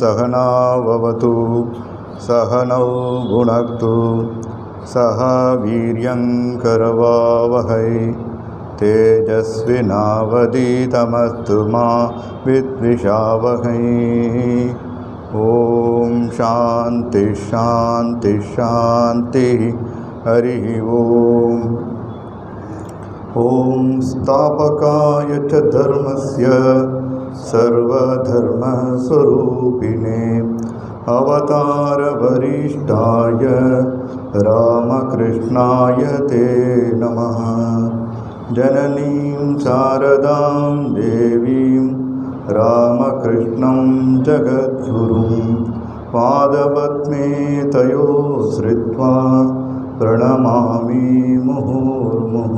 सहनाववतु सहनौ भुनक्तु सह वीर्यङ्करवावहै तेजस्विनावधीतमस्तु मा विद्विषावहै। ओम शांति शांति शांति। हरि ओम। ओम स्थापकाय च धर्मस्य सर्वधर्मस्वरूपिणे अवतारवरिष्ठाय रामकृष्णाय ते नमः। जननीं शारदां देवीं रामकृष्णं जगद्गुरुं पादपद्मे तयो श्रित्वा प्रणमामि मुहुर्मुहुः।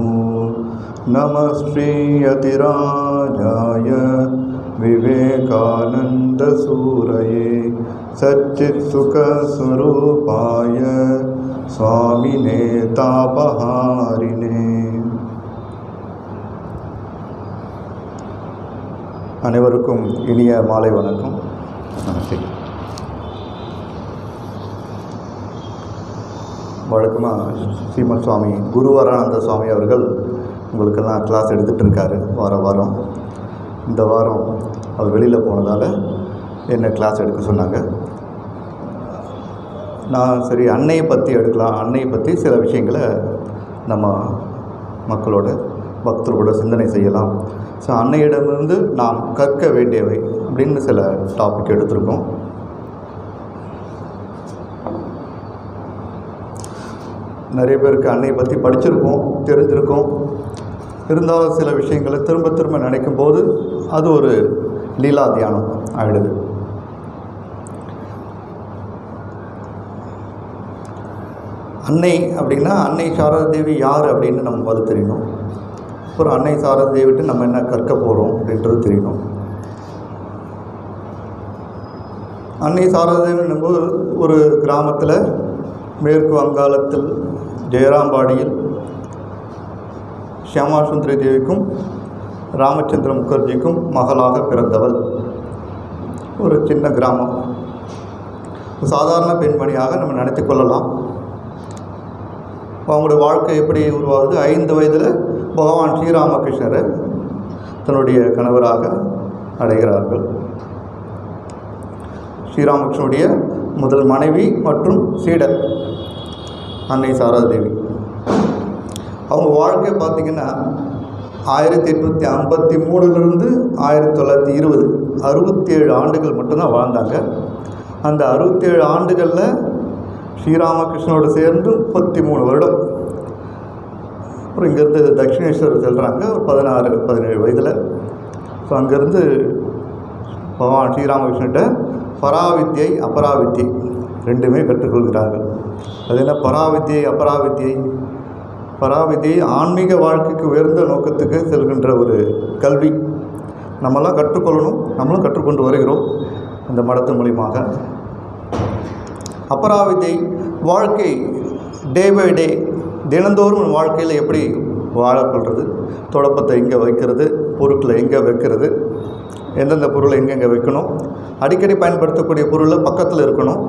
नमः श्री यतिराजाय विवेकानन्दसूरये सच्चित्सुखस्वरूपाय स्वामिने तापहारिणे। அனைவருக்கும் இனிய மாலை வணக்கம். நமஸ்தே. வழக்கமாக ஸ்ரீமத் சுவாமி குருவரானந்த சுவாமி அவர்கள் உங்களுக்கெல்லாம் கிளாஸ் எடுத்துகிட்டு இருக்காரு வாரம். இந்த வாரம் அவர் வெளியில் போனதால் என்ன கிளாஸ் எடுக்க சொன்னாங்க. நான் சரி அன்னையை பற்றி எடுக்கலாம், அன்னையை பற்றி சில விஷயங்களை நம்ம மக்களோட பக்தர்களோட சிந்தனை செய்யலாம். ஸோ அன்னையிடமிருந்து நாம் கற்க வேண்டியவை அப்படின்னு சில டாபிக் எடுத்திருக்கோம். நிறைய பேருக்கு அன்னையை பற்றி படிச்சிருக்கோம், தெரிஞ்சிருக்கோம். இருந்தாலும் சில விஷயங்களை திரும்ப திரும்ப நினைக்கும் போது அது ஒரு லீலா தியானம் ஆகிடுது. அன்னை அப்படின்னா அன்னை சாரதா தேவி யார் அப்படின்னு நம்ம முதல்ல தெரியணும். அப்புறம் அன்னை சாரதா தேவிட்டு நம்ம என்ன கற்க போகிறோம் அப்படின்றது தெரியணும். அன்னை சாரதா தேவின்னும்போது ஒரு கிராமத்தில் மேற்கு வங்காளத்தில் ஜெயராம்பாடியில் ஷியாமா சுந்தரி தேவிக்கும் ராமச்சந்திர முகர்ஜிக்கும் மகளாக பிறந்தவள். ஒரு சின்ன கிராமம், சாதாரண பெண்மணியாக நம்ம நினைத்து கொள்ளலாம். அவங்களுடைய வாழ்க்கை எப்படி உருவாகுது? 5 வயதில் பகவான் ஸ்ரீராமகிருஷ்ணரை தன்னுடைய கணவராக அடைகிறார்கள். ஸ்ரீராமகிருஷ்ணனுடைய முதல் மனைவி மற்றும் சீடர் அன்னை சாரதா தேவி. அவங்க வாழ்க்கை பார்த்திங்கன்னா 1853 1920 67 ஆண்டுகள் மட்டும்தான் வாழ்ந்தாங்க. அந்த 67 ஆண்டுகளில் ஸ்ரீராமகிருஷ்ணனோடு சேர்ந்து 33 வருடம். அப்புறம் இங்கேருந்து தட்சிணேஸ்வரர் செல்கிறாங்க ஒரு 16-17 வயதில். ஸோ அங்கேருந்து பகவான் ஸ்ரீராமகிருஷ்ணன்கிட்ட பராவித்யை அபராவித்யை ரெண்டுமே கற்றுக்கொள்கிறார்கள். அது என்ன பராவித்யை அபராவித்யை? பராவித்யை ஆன்மீக வாழ்க்கைக்கு உயர்ந்த நோக்கத்துக்கு செல்கின்ற ஒரு கல்வி. நம்மளாம் கற்றுக்கொள்ளணும், நம்மளும் கற்றுக்கொண்டு வருகிறோம் அந்த மடத்தின் மூலியமாக. அபராவித்யை வாழ்க்கை டே பை டே, தினந்தோறும் வாழ்க்கையில் எப்படி வாழக்கொள்வது, தொடப்பத்தை எங்கே வைக்கிறது, பொருட்களை எங்கே வைக்கிறது, எந்தெந்த பொருளை எங்கெங்கே வைக்கணும், அடிக்கடி பயன்படுத்தக்கூடிய பொருளை பக்கத்தில் இருக்கணும்,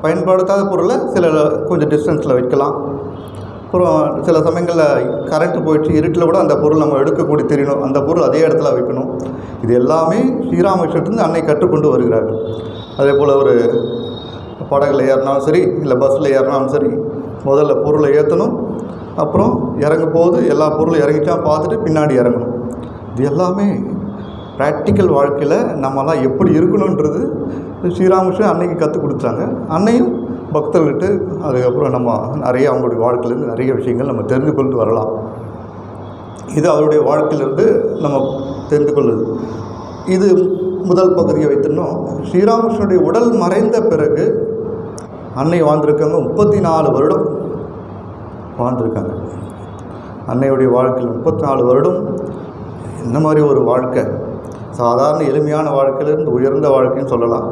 பயன்படுத்தாத பொருளை சில கொஞ்சம் டிஸ்டன்ஸில் வைக்கலாம். அப்புறம் சில சமயங்களில் கரண்ட்டு போயிடுச்சு, இருட்டில் கூட அந்த பொருள் நம்ம எடுக்கக்கூடிய தெரியணும், அந்த பொருள் அதே இடத்துல வைக்கணும். இது எல்லாமே ஸ்ரீராமகிருஷ்ணன் அன்னை கற்றுக்கொண்டு வருகிறார்கள். அதே போல் ஒரு படகுல ஏறினாலும் சரி, இல்லை பஸ்ஸில் ஏறினாலும் சரி, முதல்ல பொருளை ஏற்றணும், அப்புறம் இறங்கும் போது எல்லா பொருளும் இறங்கிச்சா பார்த்துட்டு பின்னாடி இறங்கணும். இது எல்லாமே ப்ராக்டிக்கல் வாழ்க்கையில் நம்மலாம் எப்படி இருக்கணுன்றது ஸ்ரீராமகிருஷ்ணன் அன்னைக்கு கற்றுக் கொடுத்தாங்க. அன்னையும் பக்தர்கிட்ட அதுக்கப்புறம் நம்ம நிறைய அவங்களுடைய வாழ்க்கையிலேருந்து நிறைய விஷயங்கள் நம்ம தெரிந்து கொண்டு வரலாம். இது அவருடைய வாழ்க்கையிலேருந்து நம்ம தெரிந்து கொள்ளுது. இது முதல் பகுதியை வைத்திருந்தோம். ஸ்ரீராமகிருஷ்ணனுடைய உடல் மறைந்த பிறகு அன்னை வாழ்ந்திருக்காங்க, 34 வருடம் வாழ்ந்திருக்காங்க. அன்னையுடைய வாழ்க்கையில் 34 வருடம் என்ன மாதிரி ஒரு வாழ்க்கை! சாதாரண எளிமையான வாழ்க்கையிலிருந்து உயர்ந்த வாழ்க்கைன்னு சொல்லலாம்.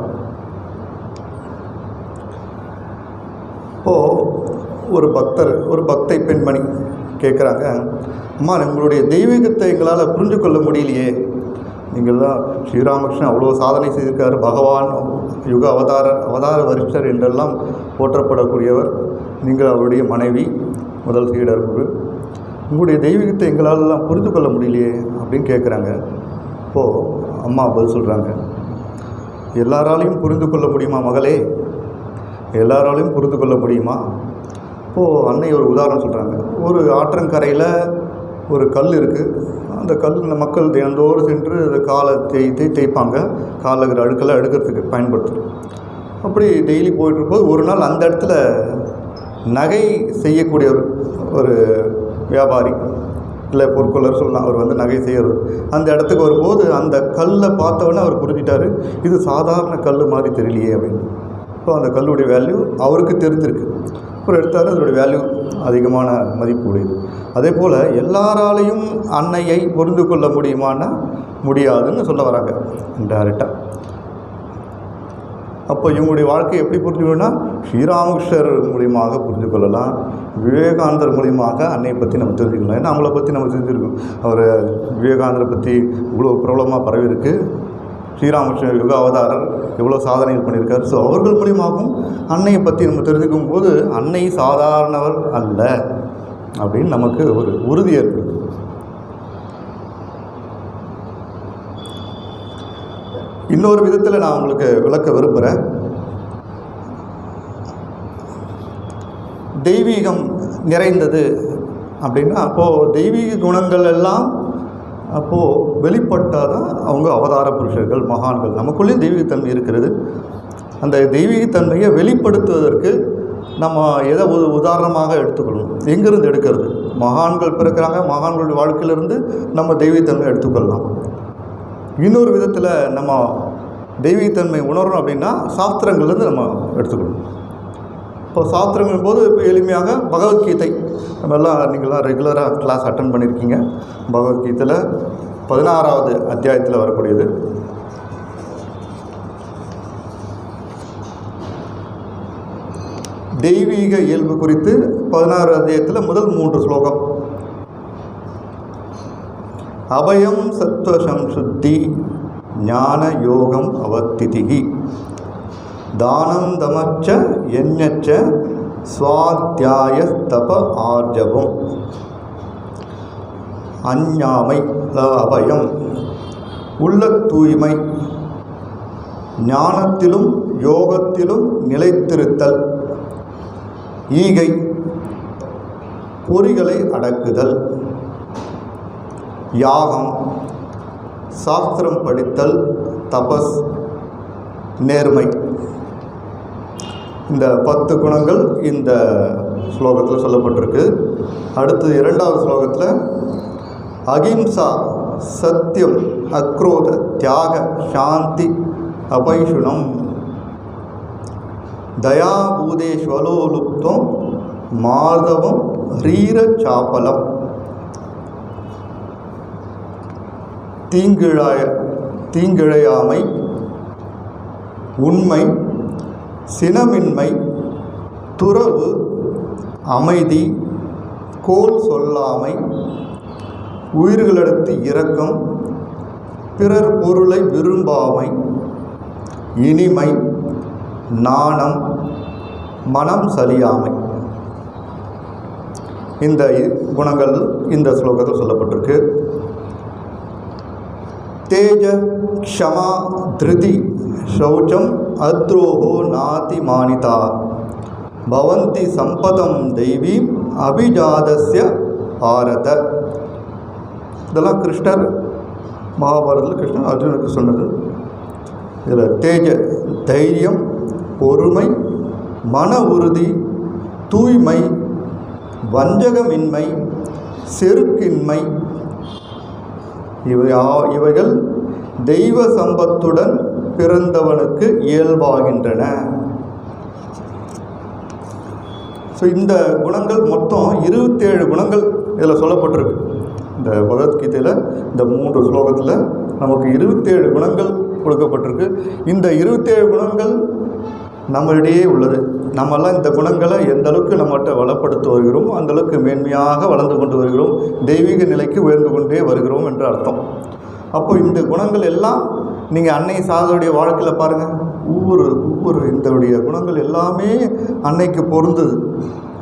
இப்போது ஒரு பக்தை பெண்மணி கேட்குறாங்க, அம்மா உங்களுடைய தெய்வீகத்தை எங்களால் புரிஞ்சு கொள்ள முடியலையே, நீங்கள்லாம் ஸ்ரீராமகிருஷ்ணன் அவ்வளோ சாதனை செய்திருக்கார், பகவான் யுக அவதார வரிஷ்டர் என்றெல்லாம் போற்றப்படக்கூடியவர். நீங்கள் அவருடைய மனைவி, முதல் சீடர். உங்களுடைய தெய்வீகத்தை எங்களாலெல்லாம் புரிந்து கொள்ள முடியலையே அப்படின்னு கேட்குறாங்க. இப்போது அம்மா பதில் சொல்கிறாங்க, எல்லாராலையும் புரிந்து கொள்ள முடியுமா மகளே? எல்லாராலையும் புரிந்து கொள்ள முடியுமா? இப்போது அன்னை ஒரு உதாரணம் சொல்கிறாங்க. ஒரு ஆற்றங்கரையில் ஒரு கல் இருக்குது. அந்த கல்லில் மக்கள் தினந்தோறும் சென்று அதை காலை தேய்ப்பாங்க. காலில் இருக்கிற அழுக்கெல்லாம் எடுக்கிறதுக்கு பயன்படுத்தும். அப்படி டெய்லி போயிட்டுருக்கும்போது ஒரு நாள் அந்த இடத்துல நகை செய்யக்கூடிய ஒரு வியாபாரி, இல்லை பொற்கொள்ளர் சொல்லலாம், அவர் வந்து நகை செய்கிறது அந்த இடத்துக்கு வரும்போது அந்த கல்லை பார்த்தவொடனே அவர் புரிஞ்சிட்டார், இது சாதாரண கல் மாதிரி தெரியலையே அப்படின்னு. இப்போ அந்த கல்லுடைய வேல்யூ அவருக்கு தெரிஞ்சிருக்கு. அப்புறம் எடுத்தார், அதோடைய வேல்யூ அதிகமான மதிப்பு உடையது. அதே போல் எல்லாராலையும் அன்னையை புரிந்து கொள்ள முடியுமான்னா முடியாதுன்னு சொல்ல வராங்க டைரெக்டாக. அப்போ இவங்களுடைய வாழ்க்கையை எப்படி புரிஞ்சுக்கணும்னா ஸ்ரீராமகிருஷ்ணர் மூலியமாக புரிந்து கொள்ளலாம், விவேகானந்தர் மூலியமாக அன்னையை பற்றி நம்ம தெரிஞ்சுக்கலாம். ஏன்னா அவங்கள பற்றி நம்ம தெரிஞ்சுருக்கோம். அவர் விவேகானந்தரை பற்றி இவ்வளோ பிரபலமாக பரவி இருக்குது. ஸ்ரீராமகிருஷ்ணர் யுக அவதாரர் எவ்வளோ சாதனைகள் பண்ணியிருக்காரு. ஸோ அவர்கள் மூலியமாகவும் அன்னையை பற்றி நம்ம தெரிஞ்சுக்கும் போது அன்னை சாதாரணவர் அல்ல அப்படின்னு நமக்கு ஒரு உறுதி ஏற்படுது. இன்னொரு விதத்தில் நான் உங்களுக்கு விளக்க விரும்புகிறேன். தெய்வீகம் நிறைந்தது அப்படின்னா அப்போது தெய்வீக குணங்கள் எல்லாம் அப்போது வெளிப்பட்டால் தான் அவங்க அவதார புருஷர்கள், மகான்கள். நமக்குள்ளேயும் தெய்வீகத்தன்மை இருக்கிறது. அந்த தெய்வீகத்தன்மையை வெளிப்படுத்துவதற்கு நம்ம எதை உதாரணமாக எடுத்துக்கொள்ளணும்? எங்கேருந்து எடுக்கிறது? மகான்கள் பிறக்கிறாங்க, மகான்களுடைய வாழ்க்கையிலிருந்து நம்ம தெய்வீகத்தன்மை எடுத்துக்கொள்ளலாம். இன்னொரு விதத்தில் நம்ம தெய்வீகத்தன்மை உணரணும் அப்படின்னா சாஸ்திரங்கள்லேருந்து நம்ம எடுத்துக்கணும். இப்போ சாஸ்திரங்கள் போது இப்போ எளிமையாக பகவத்கீதை நம்ம எல்லாம் நீங்கள்லாம் ரெகுலராக கிளாஸ் அட்டன் பண்ணியிருக்கீங்க. பகவத்கீதையில் 16வது அத்தியாயத்தில் வரக்கூடியது. தெய்வீக இயல்பு குறித்து 16 அத்தியாயத்தில் முதல் 3 ஸ்லோகம். அபயம் சத்வசம் சுத்தி ஞான யோகம் அவத்திதிகி தானம் தமச்ச யஞச்ச ஸ்வாத்யாய தப ஆர்ஜவம். அஞ்ஞாமை அபயம், உள்ள தூய்மை, ஞானத்திலும் யோகத்திலும் நிலைத்திருத்தல், ஈகை, பொறிகளை அடக்குதல், யாகம், சாஸ்திரம் படித்தல், தபஸ், நேர்மை. இந்த 10 குணங்கள் இந்த ஸ்லோகத்தில் சொல்லப்பட்டிருக்கு. அடுத்து 2வது ஸ்லோகத்தில் அகிம்சா, சத்தியம், அக்ரோத, தியாக, சாந்தி, அபைஷுணம், தயா, பூதேஸ்வலோலுப்தம், மார்தவம், ரீர சாப்பலம், தீங்கிழையாமை, உண்மை, சினமின்மை, துறவு, அமைதி, கோல் சொல்லாமை, உயிர்களிடத்து இரக்கம், பிறர் பொருளை விரும்பாமை, இனிமை, நாணம், மனம் சலியாமை. இந்த குணங்கள் இந்த ஸ்லோகத்தில் சொல்லப்பட்டிருக்கு. தேஜ, க்ஷமா, திருதி, சௌச்சம், அத்ரோஹோ, நாதி மானிதா, பவந்தி சம்பதம் தெய்வீம் அபிஜாதஸ்ய பாரத. இதெல்லாம் கிருஷ்ணர் மகாபாரதத்தில் கிருஷ்ணர் அர்ஜுனுக்கு சொன்னது. இதில் தேஜ தைரியம், பொறுமை, மன உறுதி, தூய்மை, வஞ்சகமின்மை, செருக்கின்மை, இவைகள் தெய்வ சம்பத்துடன் பிறந்தவனுக்கு இயல்பாகின்றன. ஸோ இந்த குணங்கள் மொத்தம் 27 குணங்கள் இதில் சொல்லப்பட்டிருக்கு. இந்த பகவத்கீதையில் இந்த 3 ஸ்லோகத்தில் நமக்கு 27 குணங்கள் கொடுக்கப்பட்டிருக்கு. இந்த 27 குணங்கள் நம்மளிடையே உள்ளது. நம்மெல்லாம் இந்த குணங்களை எந்த அளவுக்கு நம்மகிட்ட வளப்படுத்தி வருகிறோம், அந்தளவுக்கு மேன்மையாக வளர்ந்து கொண்டு வருகிறோம், தெய்வீக நிலைக்கு உயர்ந்து கொண்டே வருகிறோம் என்று அர்த்தம். அப்போ இந்த குணங்கள் எல்லாம் நீங்கள் அன்னை சாரதாவுடைய வாழ்க்கையில் பாருங்கள், ஒவ்வொரு இந்தவுடைய குணங்கள் எல்லாமே அன்னைக்கு பொருந்தது,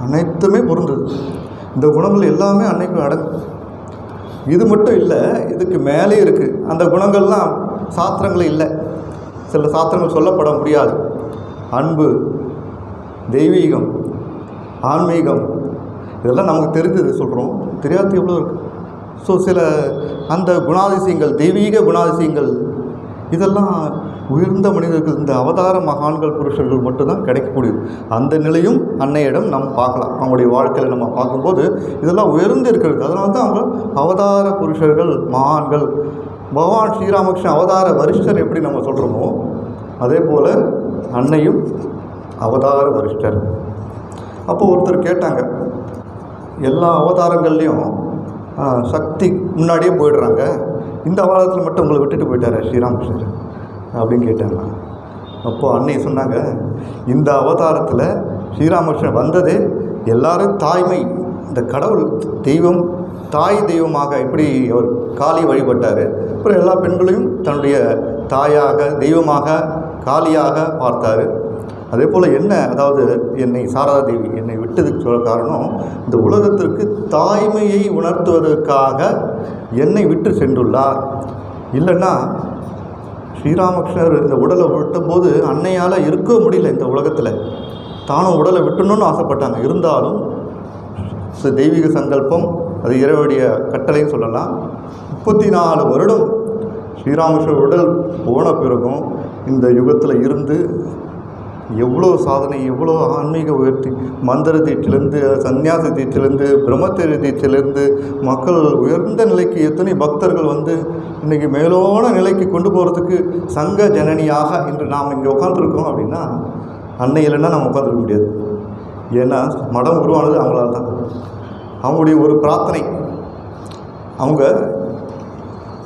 அனைத்துமே பொருந்தது. இந்த குணங்கள் எல்லாமே அன்னைக்கு அடங்கும். இது மட்டும் இல்லை, இதுக்கு மேலே இருக்குது. அந்த குணங்கள்லாம் சாஸ்திரங்கள் இல்லை, சில சாஸ்திரங்கள் சொல்லப்பட முடியாது. அன்பு, தெய்வீகம், ஆன்மீகம், இதெல்லாம் நமக்கு தெரிஞ்சது சொல்கிறோம், தெரியாது எவ்வளோ இருக்குது. ஸோ சில அந்த குணாதிசயங்கள், தெய்வீக குணாதிசயங்கள், இதெல்லாம் உயர்ந்த மனிதர்கள், இந்த அவதார மகான்கள், புருஷர்கள் மட்டும்தான் கிடைக்கக்கூடியது. அந்த நிலையும் அன்னையிடம் நம்ம பார்க்கலாம். அவங்களுடைய வாழ்க்கையில் நம்ம பார்க்கும்போது இதெல்லாம் உயர்ந்து இருக்கிறது. அதனால தான் அவங்க அவதார புருஷர்கள், மகான்கள். பகவான் ஸ்ரீராமகிருஷ்ணன் அவதார வரிஷ்டர் எப்படி நம்ம சொல்கிறோமோ, அதே போல் அன்னையும் அவதார வரிஷ்டர். அப்போது ஒருத்தர் கேட்டாங்க, எல்லா அவதாரங்கள்லேயும் சக்தி முன்னாடியே போயிடுறாங்க, இந்த அவதாரத்தில் மட்டும் உங்களை விட்டுட்டு போயிட்டார் ஸ்ரீராமகிருஷ்ணர் அப்படின்னு கேட்டாங்க. அப்போது அன்னை சொன்னாங்க, இந்த அவதாரத்தில் ஸ்ரீராமகிருஷ்ணன் வந்ததே எல்லாரும் தாய்மை, இந்த கடவுள் தெய்வம், தாய் தெய்வமாக எப்படி அவர் காளி வழிபட்டார், அப்புறம் எல்லா பெண்களையும் தன்னுடைய தாயாக, தெய்வமாக, காளியாக பார்த்தார். அதே போல் என்ன, அதாவது என்னை சாரதா தேவி என்னை விட்டதுக்கு சொல்ல காரணம், இந்த உலகத்திற்கு தாய்மையை உணர்த்துவதற்காக என்னை விட்டு சென்றுள்ளார். இல்லைன்னா ஸ்ரீராமகிருஷ்ணர் இந்த உடலை விட்டபோது அன்னையால் இருக்க முடியல இந்த உலகத்தில். தானும் உடலை விட்டணும்னு ஆசைப்பட்டாங்க. இருந்தாலும் தெய்வீக சங்கல்பம், அது இறைவனுடைய கட்டளைன்னு சொல்லலாம். 34 வருடம் ஸ்ரீராமகிருஷ்ணர் உடல் போன பிறகும் இந்த யுகத்தில் இருந்து எவ்வளோ சாதனை, எவ்வளோ ஆன்மீக உயர்த்தி, மந்திர தீட்சிலேருந்து, சந்நியாச தீட்சிலேருந்து, பிரம்மச்சரிய தீட்சிலேருந்து மக்கள் உயர்ந்த நிலைக்கு எத்தனை பக்தர்கள் வந்து இன்றைக்கி மேலோன நிலைக்கு கொண்டு போகிறதுக்கு சங்க ஜனனியாக இன்று நாம் இங்கே உட்காந்துருக்கோம் அப்படின்னா அன்னை இல்லைன்னா நம்ம உட்காந்துருக்க முடியாது. ஏன்னா மடம் உருவானது அவங்களால தான். அவங்களுடைய ஒரு பிரார்த்தனை, அவங்க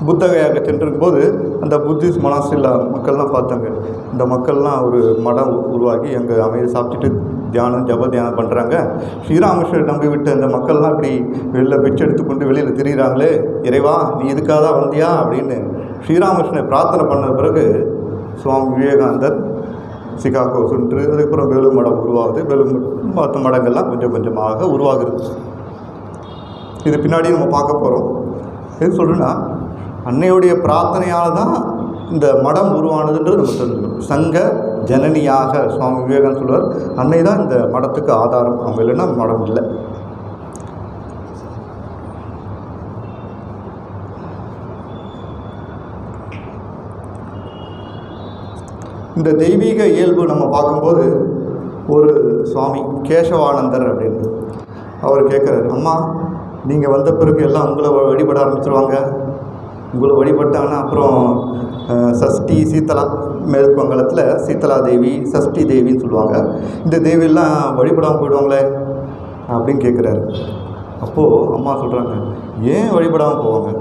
புத்தகையாக சென்றிருக்கும்போது அந்த புத்திஸ்ட் மனாஸ்ட்ரியில் மக்கள்லாம் பார்த்தாங்க. இந்த மக்கள்லாம் ஒரு மடம் உருவாக்கி அங்கே அமைதி சாப்பிட்டுட்டு தியானம், ஜப தியானம் பண்ணுறாங்க. ஸ்ரீராமகிருஷ்ணர் நம்பி விட்ட இந்த மக்கள்லாம் இப்படி வெளில பிச்சை எடுத்துக்கொண்டு வெளியில் திரிகிறாங்களே, இறைவா நீ இதுக்காக தான் வந்தியா அப்படின்னு ஸ்ரீராமகிருஷ்ணனை பிரார்த்தனை பண்ண பிறகு சுவாமி விவேகானந்தர் சிகாகோ சென்று, அதுக்கப்புறம் வேலு மடம் உருவாகுது. வேலு மற்ற மடங்கள்லாம் கொஞ்சம் கொஞ்சமாக உருவாகுது. இது பின்னாடி நம்ம பார்க்க போகிறோம். எது சொல்கிறேன்னா, அன்னையுடைய பிரார்த்தனையால் தான் இந்த மடம் உருவானதுன்றது நம்ம தெரிஞ்சுக்கணும். சங்க ஜனனியாக சுவாமி விவேகானந்தர் சொல்வார், அன்னை தான் இந்த மடத்துக்கு ஆதாரம், அவங்க இல்லைன்னா மடம் இல்லை. இந்த தெய்வீக இயல்பு நம்ம பார்க்கும்போது ஒரு சுவாமி கேசவானந்தர் அப்படின்னு அவர் கேட்குறாரு, அம்மா நீங்கள் வந்த பிறகு எல்லாம் உங்களை வழிபட ஆரம்பிச்சிருவாங்க, உங்களை வழிபட்டாங்கன்னா அப்புறம் சஷ்டி, சீத்தலா, மேற்கு வங்காளத்தில் சீத்தலா தேவி, சஷ்டி தேவின்னு சொல்லுவாங்க, இந்த தேவியெல்லாம் வழிபடாமல் போயிடுவாங்களே அப்படின்னு கேட்குறாரு. அப்போது அம்மா சொல்கிறாங்க, ஏன் வழிபடாமல் போவாங்க,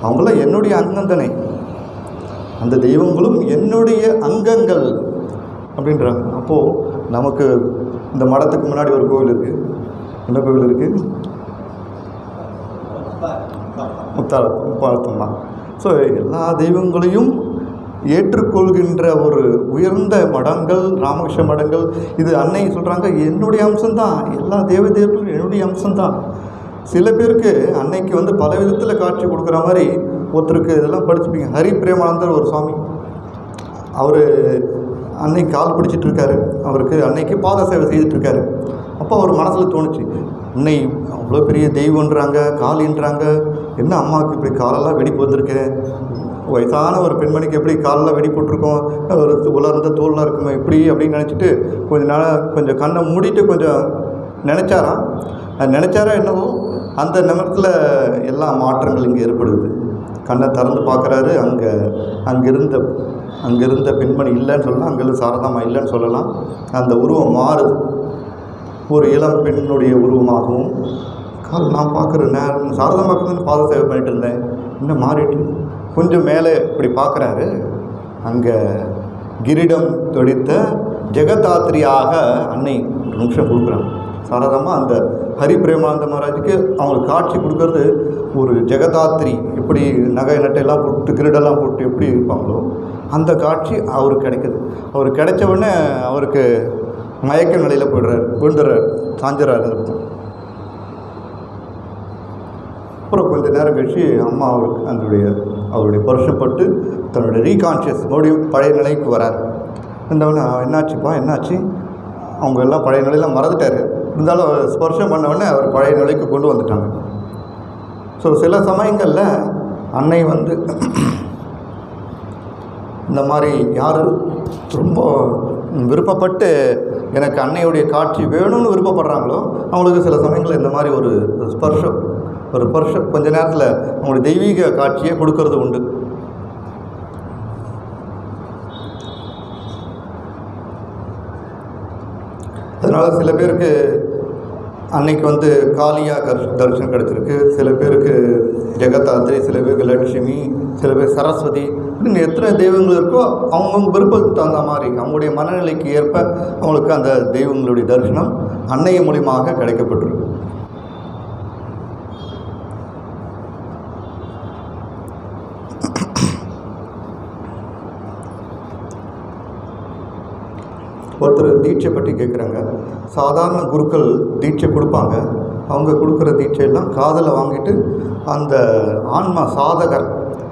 அவங்களாம் என்னுடைய அங்கம் தானே, அந்த தெய்வங்களும் என்னுடைய அங்கங்கள் அப்படின்றாங்க. அப்போது நமக்கு இந்த மடத்துக்கு முன்னாடி ஒரு கோவில் இருக்குது. என்ன கோவில் இருக்குது? முத்தாளத்தம்மா. ஸோ எல்லா தெய்வங்களையும் ஏற்றுக்கொள்கின்ற ஒரு உயர்ந்த மடங்கள் ராமகிருஷ்ண மடங்கள். இது அன்னை சொல்கிறாங்க, என்னுடைய அம்சம்தான், எல்லா தேவதைகளும் என்னுடைய அம்சம்தான். சில பேருக்கு அன்னைக்கு வந்து பல விதத்தில் காட்சி கொடுக்குற மாதிரி ஒருத்தருக்கு இதெல்லாம் படிச்சுப்பீங்க. ஹரி பிரேமானந்தர் ஒரு சுவாமி, அவர் அன்னைக்கு கால் பிடிச்சிட்ருக்காரு, அவருக்கு அன்னைக்கு பாத சேவை செய்துட்ருக்காரு. அப்போ அவர் மனசில் தோணுச்சு, அன்னை அவ்வளோ பெரிய தெய்வன்றாங்க, காலின்றாங்க, என்ன அம்மாவுக்கு இப்படி காலெல்லாம் வெடிப்பு வந்திருக்கேன், வயசான ஒரு பெண்மணிக்கு எப்படி காலெல்லாம் வெடி போட்டிருக்கோம், ஒரு உலர்ந்த தோல்லாம் இருக்குமே இப்படி அப்படின்னு நினச்சிட்டு கொஞ்சம் கண்ணை மூடிட்டு கொஞ்சம் நினச்சாராம். அது நினச்சாரா என்னவோ, அந்த நேரத்தில் எல்லா மாற்றங்கள் இங்கே ஏற்படுது. கண்ணை திறந்து பார்க்குறாரு, அங்கிருந்த பெண்மணி இல்லைன்னு சொல்லலாம், அங்கேருந்து சாரதாமா இல்லைன்னு சொல்லலாம். அந்த உருவம் மாறுது, ஒரு இளம் பெண்ணுடைய உருவமாகவும். நான் பார்க்குற நேரம் சாரதாமாக்கு தான் பாத சேவை பண்ணிட்டு இருந்தேன், இன்னும் மாறிட்டு கொஞ்சம் மேலே இப்படி பார்க்குறாரு, அங்கே கிரீடம் தொடித்த ஜெகதாத்திரியாக அன்னை ஒரு நிமிஷம் கொடுக்குறாங்க. சாரதாமா அந்த ஹரி பிரேமானந்த மகாராஜுக்கு அவங்களுக்கு காட்சி கொடுக்கறது ஒரு ஜெகதாத்திரி எப்படி நகை நட்டையெல்லாம் போட்டு கிரீடெல்லாம் போட்டு எப்படி இருப்பாங்களோ அந்த காட்சி அவருக்கு கிடைக்குது. அவருக்கு கிடைச்ச உடனே அவருக்கு மயக்க நிலையில் விழுந்துடுறார், சாஞ்சிடறாரு இருக்கும். அப்புறம் கொஞ்சம் நேரம் கழிச்சு அம்மா அவருக்கு அவருடைய பருஷப்பட்டு தன்னுடைய ரீகான்ஷியஸ் மறுபடியும் பழைய நிலைக்கு வரார். இருந்தவொடனே என்னாச்சுப்பா என்னாச்சு, அவங்க எல்லாம் பழைய நிலையில் மறந்துட்டார். இருந்தாலும் ஸ்பர்ஷம் பண்ணவுடனே அவர் பழைய நிலைக்கு கொண்டு வந்துட்டாங்க. ஸோ சில சமயங்களில் அன்னை இந்த மாதிரி யார் ரொம்ப விருப்பப்பட்டு எனக்கு அன்னையுடைய காட்சி வேணும்னு விருப்பப்படுறாங்களோ அவங்களுக்கு சில சமயங்களில் இந்த மாதிரி ஒரு ஸ்பர்ஷம் கொஞ்ச நேரத்தில் அவங்களுடைய தெய்வீக காட்சியை கொடுக்கறது உண்டு. அதனால் சில பேருக்கு அன்னைக்கு காளியா தரிசனம் கிடச்சிருக்கு, சில பேருக்கு ஜெகதாத்ரி, சில பேருக்கு லட்சுமி, சில பேர் சரஸ்வதி, இன்னும் எத்தனை தெய்வங்கள் இருக்கோ அவங்கவுங்க விருப்பத்துக்கு தகுந்த மாதிரி அவங்களுடைய மனநிலைக்கு ஏற்ப அவங்களுக்கு அந்த தெய்வங்களுடைய தரிசனம் அன்னைய மூலியமாக கிடைக்கப்பட்டிருக்கு. ஒருத்தர் தீட்சை பற்றி கேட்குறாங்க. சாதாரண குருக்கள் தீட்சை கொடுப்பாங்க. அவங்க கொடுக்குற தீட்சையெல்லாம் காதில் வாங்கிட்டு அந்த ஆன்மா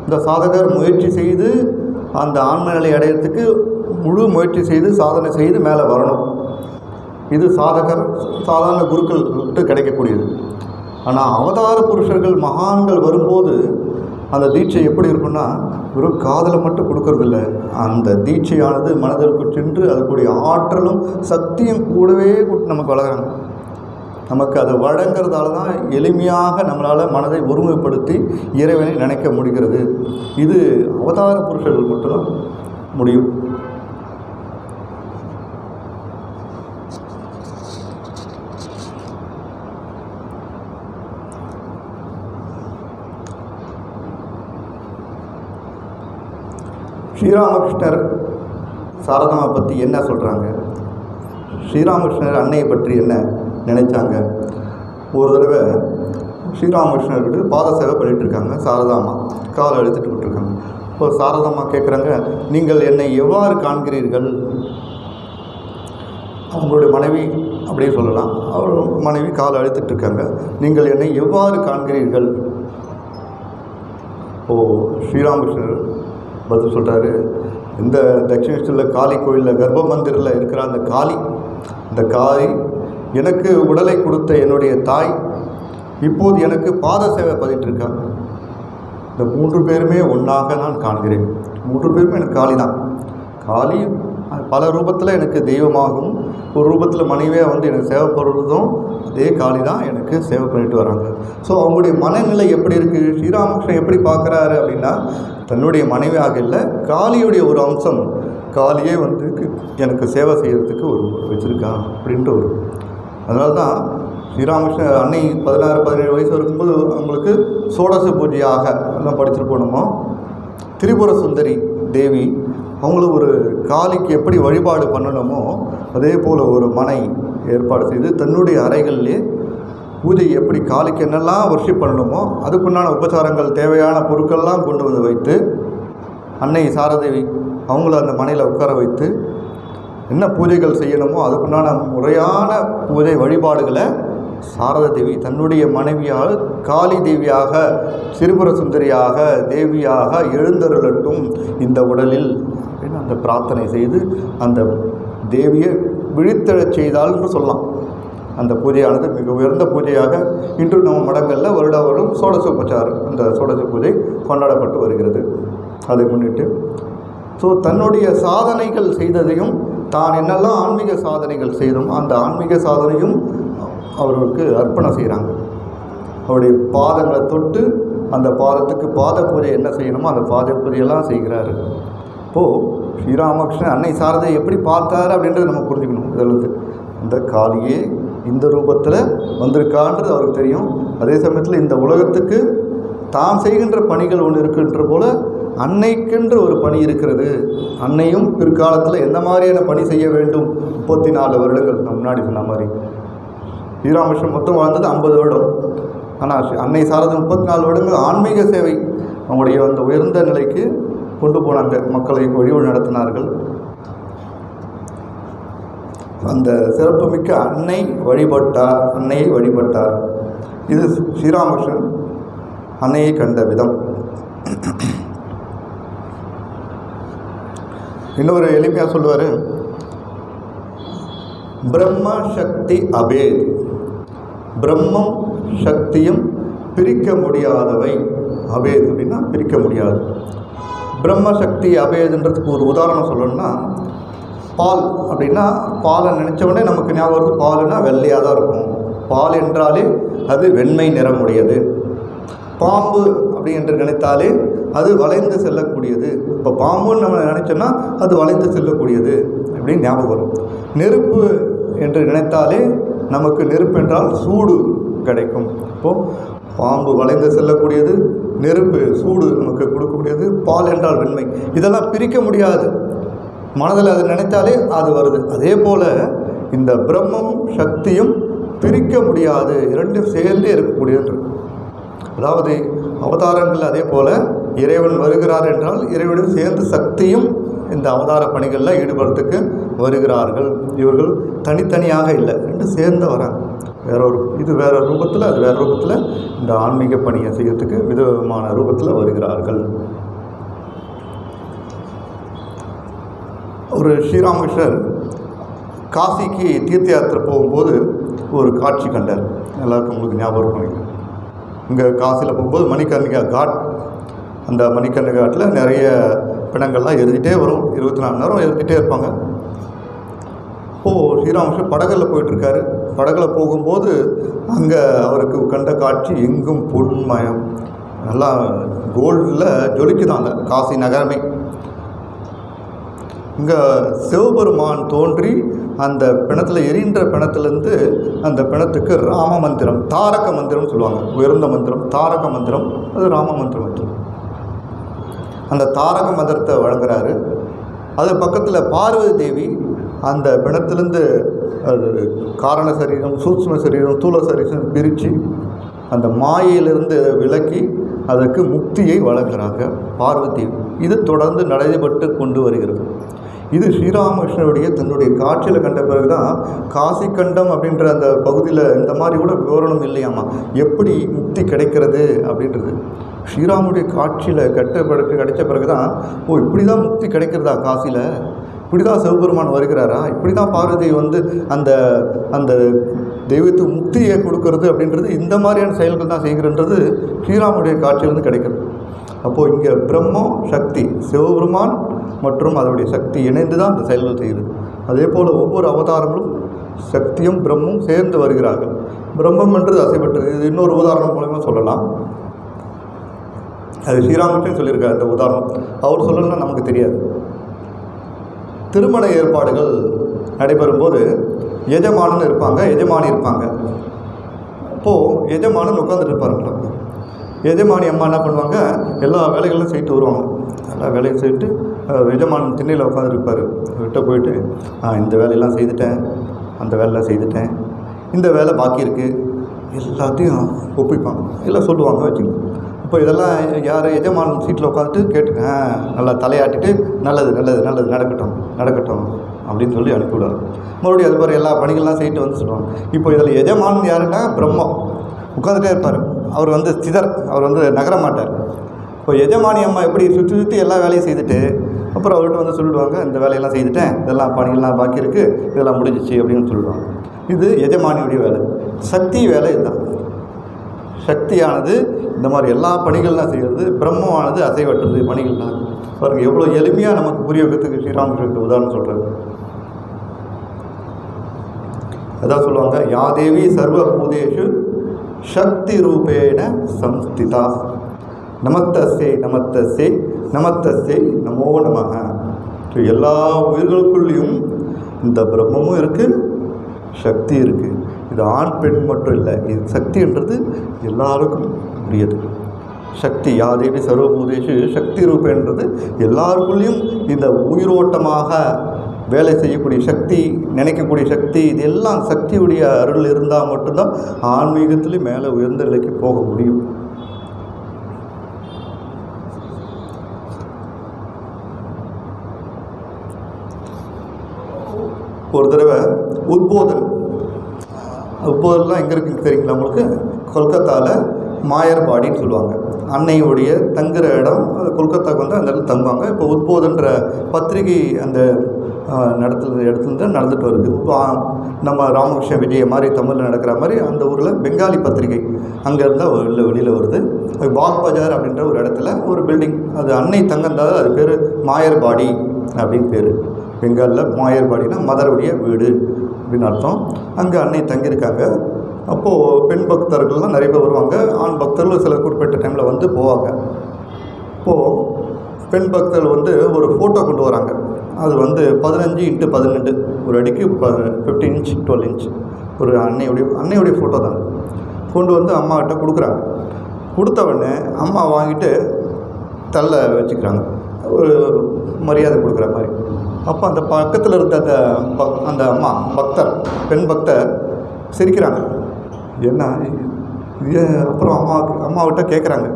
இந்த சாதகர் முயற்சி செய்து அந்த ஆன்ம நிலை அடையிறதுக்கு முழு முயற்சி செய்து சாதனை செய்து மேலே வரணும். இது சாதாரண குருக்கள்கிட்ட கிடைக்கக்கூடியது. ஆனால் அவதார புருஷர்கள் மகான்கள் வரும்போது அந்த தீட்சை எப்படி இருக்குன்னா வெறும் காதில் மட்டும் கொடுக்கறதில்ல, அந்த தீட்சையானது மனதிற்கு சென்று அதுக்குடைய ஆற்றலும் சக்தியும் கூடவே நமக்கு வளர்கிறாங்க. நமக்கு அதை வழங்கிறதால தான் எளிமையாக நம்மளால் மனதை ஒருமுகப்படுத்தி இறைவனை நினைக்க முடிகிறது. இது அவதார புருஷர்கள் மட்டும்தான் முடியும். ஸ்ரீராமகிருஷ்ணர் சாரதாவை பற்றி என்ன சொல்கிறாங்க, ஸ்ரீராமகிருஷ்ணர் அன்னையை பற்றி என்ன நினைச்சாங்க. ஒரு தடவை ஸ்ரீராமகிருஷ்ணர்கிட்ட பாத சேவை பண்ணிகிட்ருக்காங்க. சாரதாமா காலை அழுத்துட்டு விட்டுருக்காங்க. இப்போ சாரதாமா கேட்குறாங்க, நீங்கள் என்னை எவ்வாறு காண்கிறீர்கள்? அவங்களுடைய மனைவி அப்படியே சொல்லலாம், அவர் மனைவி காலை அழுத்துட்ருக்காங்க. நீங்கள் என்னை எவ்வாறு காண்கிறீர்கள்? ஸ்ரீராமகிருஷ்ணர் பதில் சொல்கிறாரு, இந்த தட்சிணேஸ்வரில் காளி கோயிலில் கர்ப்ப மந்திரில் இருக்கிற அந்த காளி எனக்கு உடலை கொடுத்த என்னுடைய தாய் இப்போது எனக்கு பாத சேவை பதிட்டுருக்கா. இந்த 3 பேருமே ஒன்றாக நான் காண்கிறேன். 3 பேருமே எனக்கு காளி பல ரூபத்தில் எனக்கு தெய்வமாகவும் ஒரு ரூபத்தில் மனைவியாக எனக்கு சேவைப்படுறதும் அதே காளி தான் எனக்கு சேவை பண்ணிட்டு வராங்க. ஸோ அவங்களுடைய மனநிலை எப்படி இருக்குது, ஸ்ரீராமகிருஷ்ணன் எப்படி பார்க்குறாரு அப்படின்னா, தன்னுடைய மனைவியாக இல்லை, காளியுடைய ஒரு அம்சம், காளியே எனக்கு சேவை செய்கிறதுக்கு ஒரு வச்சுருக்கான் அப்படின்ட்டு அதனால தான் ஸ்ரீராமகிருஷ்ணன் அன்னை 16-17 வயசு இருக்கும்போது அவங்களுக்கு சோடச பூஜையாக எல்லாம் படிச்சுட்டு போனோமோ, திரிபுர சுந்தரி தேவி அவங்களும் ஒரு காளிக்கு எப்படி வழிபாடு பண்ணணுமோ அதே போல் ஒரு மனை ஏற்பாடு செய்து தன்னுடைய அறைகளிலே பூஜை எப்படி காளிக்கு என்னெல்லாம் வர்ஷிப் பண்ணணுமோ அதுக்குண்டான உபச்சாரங்கள் தேவையான பொருட்கள்லாம் கொண்டு வந்து வைத்து அன்னை சாரதேவி அவங்கள அந்த மனையில் உட்கார வைத்து என்ன பூஜைகள் செய்யணுமோ அதுக்குண்டான முறையான பூஜை வழிபாடுகளை சாரதா தேவி தன்னுடைய மனைவியாக காளி தேவியாக திரிபுர சுந்தரியாக தேவியாக எழுந்தருளட்டும் இந்த உடலில் அப்படின்னு அந்த பிரார்த்தனை செய்து அந்த தேவியை விழித்தெழச் செய்தால்னு சொல்லலாம். அந்த பூஜையானது மிக உயர்ந்த பூஜையாக இன்று நம்ம மடங்களில் வருடம் சோடசோபச்சாரம் அந்த சோடச பூஜை கொண்டாடப்பட்டு வருகிறது. அதை முன்னிட்டு தன்னுடைய சாதனைகள் செய்ததையும் தான் என்னெல்லாம் ஆன்மீக சாதனைகள் செய்தோம் அந்த ஆன்மீக சாதனையும் அவர்களுக்கு அர்ப்பணம் செய்கிறாங்க. அவருடைய பாதங்களை தொட்டு அந்த பாதத்துக்கு பாத பூஜை என்ன செய்யணுமோ அந்த பாத பூஜையெல்லாம் செய்கிறாரு. ஸ்ரீராமகிருஷ்ணன் அன்னை சாரதை எப்படி பார்த்தாரு அப்படின்றத நம்ம புரிஞ்சுக்கணும். இதில் இந்த காளியே இந்த ரூபத்தில் வந்திருக்கான்றது அவருக்கு தெரியும். அதே சமயத்தில் இந்த உலகத்துக்கு தான் செய்கின்ற பணிகள் ஒன்று இருக்கின்ற போல் அன்னைக்கென்று ஒரு பணி இருக்கிறது. அன்னையும் பிற்காலத்தில் எந்த மாதிரியான பணி செய்ய வேண்டும் 34 வருடங்கள் முன்னாடி சொன்ன மாதிரி ஸ்ரீராமகிருஷ்ணன் மொத்தம் வாழ்ந்தது 50 வருடம். ஆனால் அன்னை சாரதா 34 வருடங்கள் ஆன்மீக சேவை அவங்களுடைய அந்த உயர்ந்த நிலைக்கு கொண்டு போனாங்க, மக்களை வழிவழி நடத்தினார்கள். அந்த சிறப்புமிக்க அன்னையை வழிபட்டார். இது ஸ்ரீராமகிருஷ்ணன் அன்னையை கண்ட விதம். இன்னொரு எளிமையாக சொல்லுவார், பிரம்ம சக்தி அபேத், பிரம்மம் சக்தியும் பிரிக்க முடியாதவை. அபேத் அப்படின்னா பிரிக்க முடியாது. பிரம்ம சக்தி அபேதுன்றதுக்கு ஒரு உதாரணம் சொல்லணும்னா, பால் அப்படின்னா பாலை நினச்ச உடனே நமக்கு ஞாபகம் வருது, பாலுன்னா வெள்ளையாக தான் இருக்கும். பால் என்றாலே அது வெண்மை நிறமுடையது. பாம்பு அப்படி என்று நினைத்தாலே அது வளைந்து செல்லக்கூடியது. இப்போ பாம்புன்னு நம்ம நினச்சோன்னா அது வளைந்து செல்லக்கூடியது அப்படின்னு ஞாபகம் வரும். நெருப்பு என்று நினைத்தாலே நமக்கு நெருப்பு என்றால் சூடு கிடைக்கும். இப்போது பாம்பு வளைந்து செல்லக்கூடியது, நெருப்பு சூடு நமக்கு கொடுக்கக்கூடியது, பால் என்றால் வெண்மை. இதெல்லாம் பிரிக்க முடியாது. மனதில் அது நினைத்தாலே அது வருது. அதே போல் இந்த பிரம்மமும் சக்தியும் பிரிக்க முடியாது, இரண்டும் சேர்ந்தே இருக்கக்கூடியது. அதாவது அவதாரங்கள் அதே போல் இறைவன் வருகிறார் என்றால் இறைவனுடன் சேர்ந்து சக்தியும் இந்த அவதார பணிகளில் ஈடுபடுறதுக்கு வருகிறார்கள். இவர்கள் தனித்தனியாக இல்லை, ரெண்டு சேர்ந்து வராங்க. இது வேற ரூபத்தில், அது வேறு ரூபத்தில் இந்த ஆன்மீக பணியை செய்யறதுக்கு விதமான ரூபத்தில் வருகிறார்கள். ஒரு ஸ்ரீராமகிருஷ்ணர் காசிக்கு தீர்த்த யாத்திரை போகும்போது ஒரு காட்சி கண்டார். எல்லாருக்கும் உங்களுக்கு ஞாபகம் இருக்கும். இங்கே காசியில் போகும்போது மணிகர்ணிகா காட், அந்த மணிகர்ணிகா காட்டில் நிறைய பிணங்கள்லாம் எரிஞ்சிட்டே வரும். 24 மணி நேரம் எரிஞ்சிட்டே இருப்பாங்க. இப்போது ஸ்ரீராமகிருஷ்ணர் படகில் போயிட்டுருக்காரு. படகில் போகும்போது அங்கே அவருக்கு கண்ட காட்சி எங்கும் பொன்மயம், நல்லா கோல்டில் ஜொலிக்குதான் அந்த காசி நகரமே. இங்கே சிவபெருமான் தோன்றி அந்த பிணத்தில் எரிகின்ற பிணத்துலேருந்து அந்த பிணத்துக்கு ராம மந்திரம், தாரக மந்திரம் சொல்லுவாங்க, உயர்ந்த மந்திரம் தாரக மந்திரம், அது ராம மந்திரம். அந்த தாரக மந்திரத்தை வழங்குறாரு. அது பக்கத்தில் பார்வதி தேவி அந்த பிணத்திலேருந்து அது காரண சரீரம், சூட்சும சரீரம், தூள சரீரம் பிரித்து அந்த மாயையிலிருந்து விலக்கி அதற்கு முக்தியை வழங்குகிறாங்க பார்வதி. இது தொடர்ந்து நடைபெற்று கொண்டு வருகிறது. இது ஸ்ரீராமகிருஷ்ணனுடைய தன்னுடைய காட்சியில் கண்ட பிறகு தான் காசி கண்டம் அப்படின்ற அந்த பகுதியில் இந்த மாதிரி கூட விவரணம் இல்லையாமா, எப்படி முக்தி கிடைக்கிறது அப்படின்றது. ஸ்ரீராமுடைய காட்சியில் கிடைச்ச பிறகு தான், ஓ இப்படி தான் முக்தி கிடைக்கிறதா காசியில், இப்படி தான் சிவபெருமான் வருகிறாரா, இப்படி தான் பார்வதி அந்த அந்த தெய்வத்துக்கு முக்தியை கொடுக்கறது அப்படின்றது, இந்த மாதிரியான செயல்கள் தான் செய்கிறன்றது ஸ்ரீராமுடைய காட்சியிலிருந்து கிடைக்கிறது. அப்போது இங்கே பிரம்மம் சக்தி, சிவபெருமான் மற்றும் அதனுடைய சக்தி இணைந்து தான் அந்த செயல்கள் செய்கிறது. அதே போல் ஒவ்வொரு அவதாரங்களும் சக்தியும் பிரம்மும் சேர்ந்து வருகிறார்கள். பிரம்மம் என்றது அசைப்பட்டது. இது இன்னொரு உதாரணம் மூலமா சொல்லலாம். அது ஸ்ரீராமகிருஷ்ணன் சொல்லியிருக்கார். இந்த உதாரணம் அவர் சொல்லணும்னா நமக்கு தெரியாது. திருமண ஏற்பாடுகள் நடைபெறும்போது எஜமானன் இருப்பாங்க, எஜமானி இருப்பாங்க. அப்போது எஜமானன் உட்காந்துட்டு இருப்பாருங்களா, எஜமானி அம்மா என்ன பண்ணுவாங்க, எல்லா வேலைகளும் செய்யிட்டு வருவாங்க. எல்லா வேலையும் செய்யிட்டு எஜமானன் திண்ணையில் உட்காந்துருப்பார். கிட்ட போயிட்டு இந்த வேலையெல்லாம் செய்துட்டேன், அந்த வேலையெல்லாம் செய்துட்டேன், இந்த வேலை பாக்கி இருக்குது, எல்லாத்தையும் ஒப்பிப்பாங்க, எல்லாம் சொல்லுவாங்க வச்சுக்கோங்க. இப்போ இதெல்லாம் யார் எஜமானன் சீட்டில் உட்காந்துட்டு கேட்டு நல்லா தலையாட்டிட்டு நல்லது நல்லது நல்லது நடக்கட்டும் நடக்கட்டும் அப்படின்னு சொல்லி அனுப்பிவிடுவார். மறுபடியும் அது மாதிரி எல்லா பணிகள்லாம் செய்யிட்டு வந்து சொல்லுவாங்க. இப்போ இதில் எஜமானன் யாருன்னா பிரம்மம் உட்காந்துட்டே இருப்பார். அவர் அவர் நகர மாட்டார். இப்போ எஜமானி அம்மா எப்படி சுற்றி சுற்றி எல்லா வேலையும் செய்துட்டு அப்புறம் அவர்கிட்ட வந்து சொல்லிவிடுவாங்க, இந்த வேலையெல்லாம் செய்துட்டேன், இதெல்லாம் பணிகள்லாம் பாக்கி இருக்குது, இதெல்லாம் முடிஞ்சிச்சு அப்படின்னு சொல்லிடுவாங்க. இது எஜமானியுடைய வேலை. சக்தி வேலை இதுதான். சக்தியானது இந்த மாதிரி எல்லா பணிகள்லாம் செய்கிறது, பிரம்மமானது அசைவற்றது பணிகள்லாம். பாருங்கள் எவ்வளோ எளிமையாக நமக்கு புரிய வைக்கிறதுக்கு ஸ்ரீராமகிருஷ்ணன் உதாரணம் சொல்கிறார். அதான் சொல்லுவாங்க, யாதேவி சர்வ பூதேஷு சக்தி ரூபேன சம்ஸ்திதா நமத்தஸ்யை நமத்தஸ்யை நமத்தஸ்யை நமோ நமக. எல்லா உயிர்களுக்குள்ளேயும் இந்த பிரம்மமும் இருக்குது, சக்தி இருக்குது. இது ஆண் பெண் மட்டும் இல்லை, இது சக்தின்றது எல்லாருக்கும் உரியது. சக்தி யாதேவி சர்வபூதேஷு சக்தி ரூபேன்றது எல்லாருக்குள்ளேயும் இந்த உயிரோட்டமாக வேலை செய்யக்கூடிய சக்தி, நினைக்கக்கூடிய சக்தி, இது எல்லாம் சக்தியுடைய அருள் இருந்தால் மட்டும்தான் ஆன்மீகத்திலே மேலே உயர்ந்த நிலைக்கு போக முடியும். ஒரு தடவை உத்போதன்லாம் எங்கே இருக்குன்னு தெரியுங்களா உங்களுக்கு? கொல்கத்தாவில் மாயர்பாடின்னு சொல்லுவாங்க. அன்னையுடைய தங்குற இடம். அது கொல்கத்தாவுக்கு வந்து அந்த இடத்துல தங்குவாங்க. இப்போ உத்போதன்ற பத்திரிகை அந்த இடத்துல நடந்துட்டு வருது. இப்போ நம்ம ராமகிருஷ்ண விஜய மாதிரி தமிழில் நடக்கிற மாதிரி அந்த ஊரில் பெங்காலி பத்திரிகை அங்கே இருந்தால் வெளியில் வருது. பாக் பஜார் அப்படின்ற ஒரு இடத்துல ஒரு பில்டிங், அது அன்னை தங்கந்தால் அது பேர் மாயர்பாடி அப்படின்னு பேர். பெங்காலில் மாயர்பாடினா மதருடைய வீடு அப்படின்னு அர்த்தம். அங்கே அன்னை தங்கியிருக்காங்க. அப்போது பெண் பக்தர்கள்லாம் நிறைய பேர் வருவாங்க. ஆண் பக்தர்கள் சில குறிப்பிட்ட டைமில் வந்து போவாங்க. இப்போது பெண் பக்தர்கள் வந்து ஒரு ஃபோட்டோ கொண்டு வராங்க. அது வந்து 15x18 ஒரு அடிக்கு 15 இன்ச் 12 இன்ச் ஒரு அன்னையுடைய ஃபோட்டோ தான். கொண்டு வந்து அம்மாக்கிட்ட கொடுக்குறாங்க. கொடுத்தவொடனே அம்மா வாங்கிட்டு தள்ள வச்சுக்கிறாங்க, ஒரு மரியாதை கொடுக்குற மாதிரி. அப்போ அந்த பக்கத்தில் இருந்த அந்த அம்மா பெண் பக்தர் சிரிக்கிறாங்க. என்ன இது? அப்புறம் அம்மாவிட்ட கேட்குறாங்க,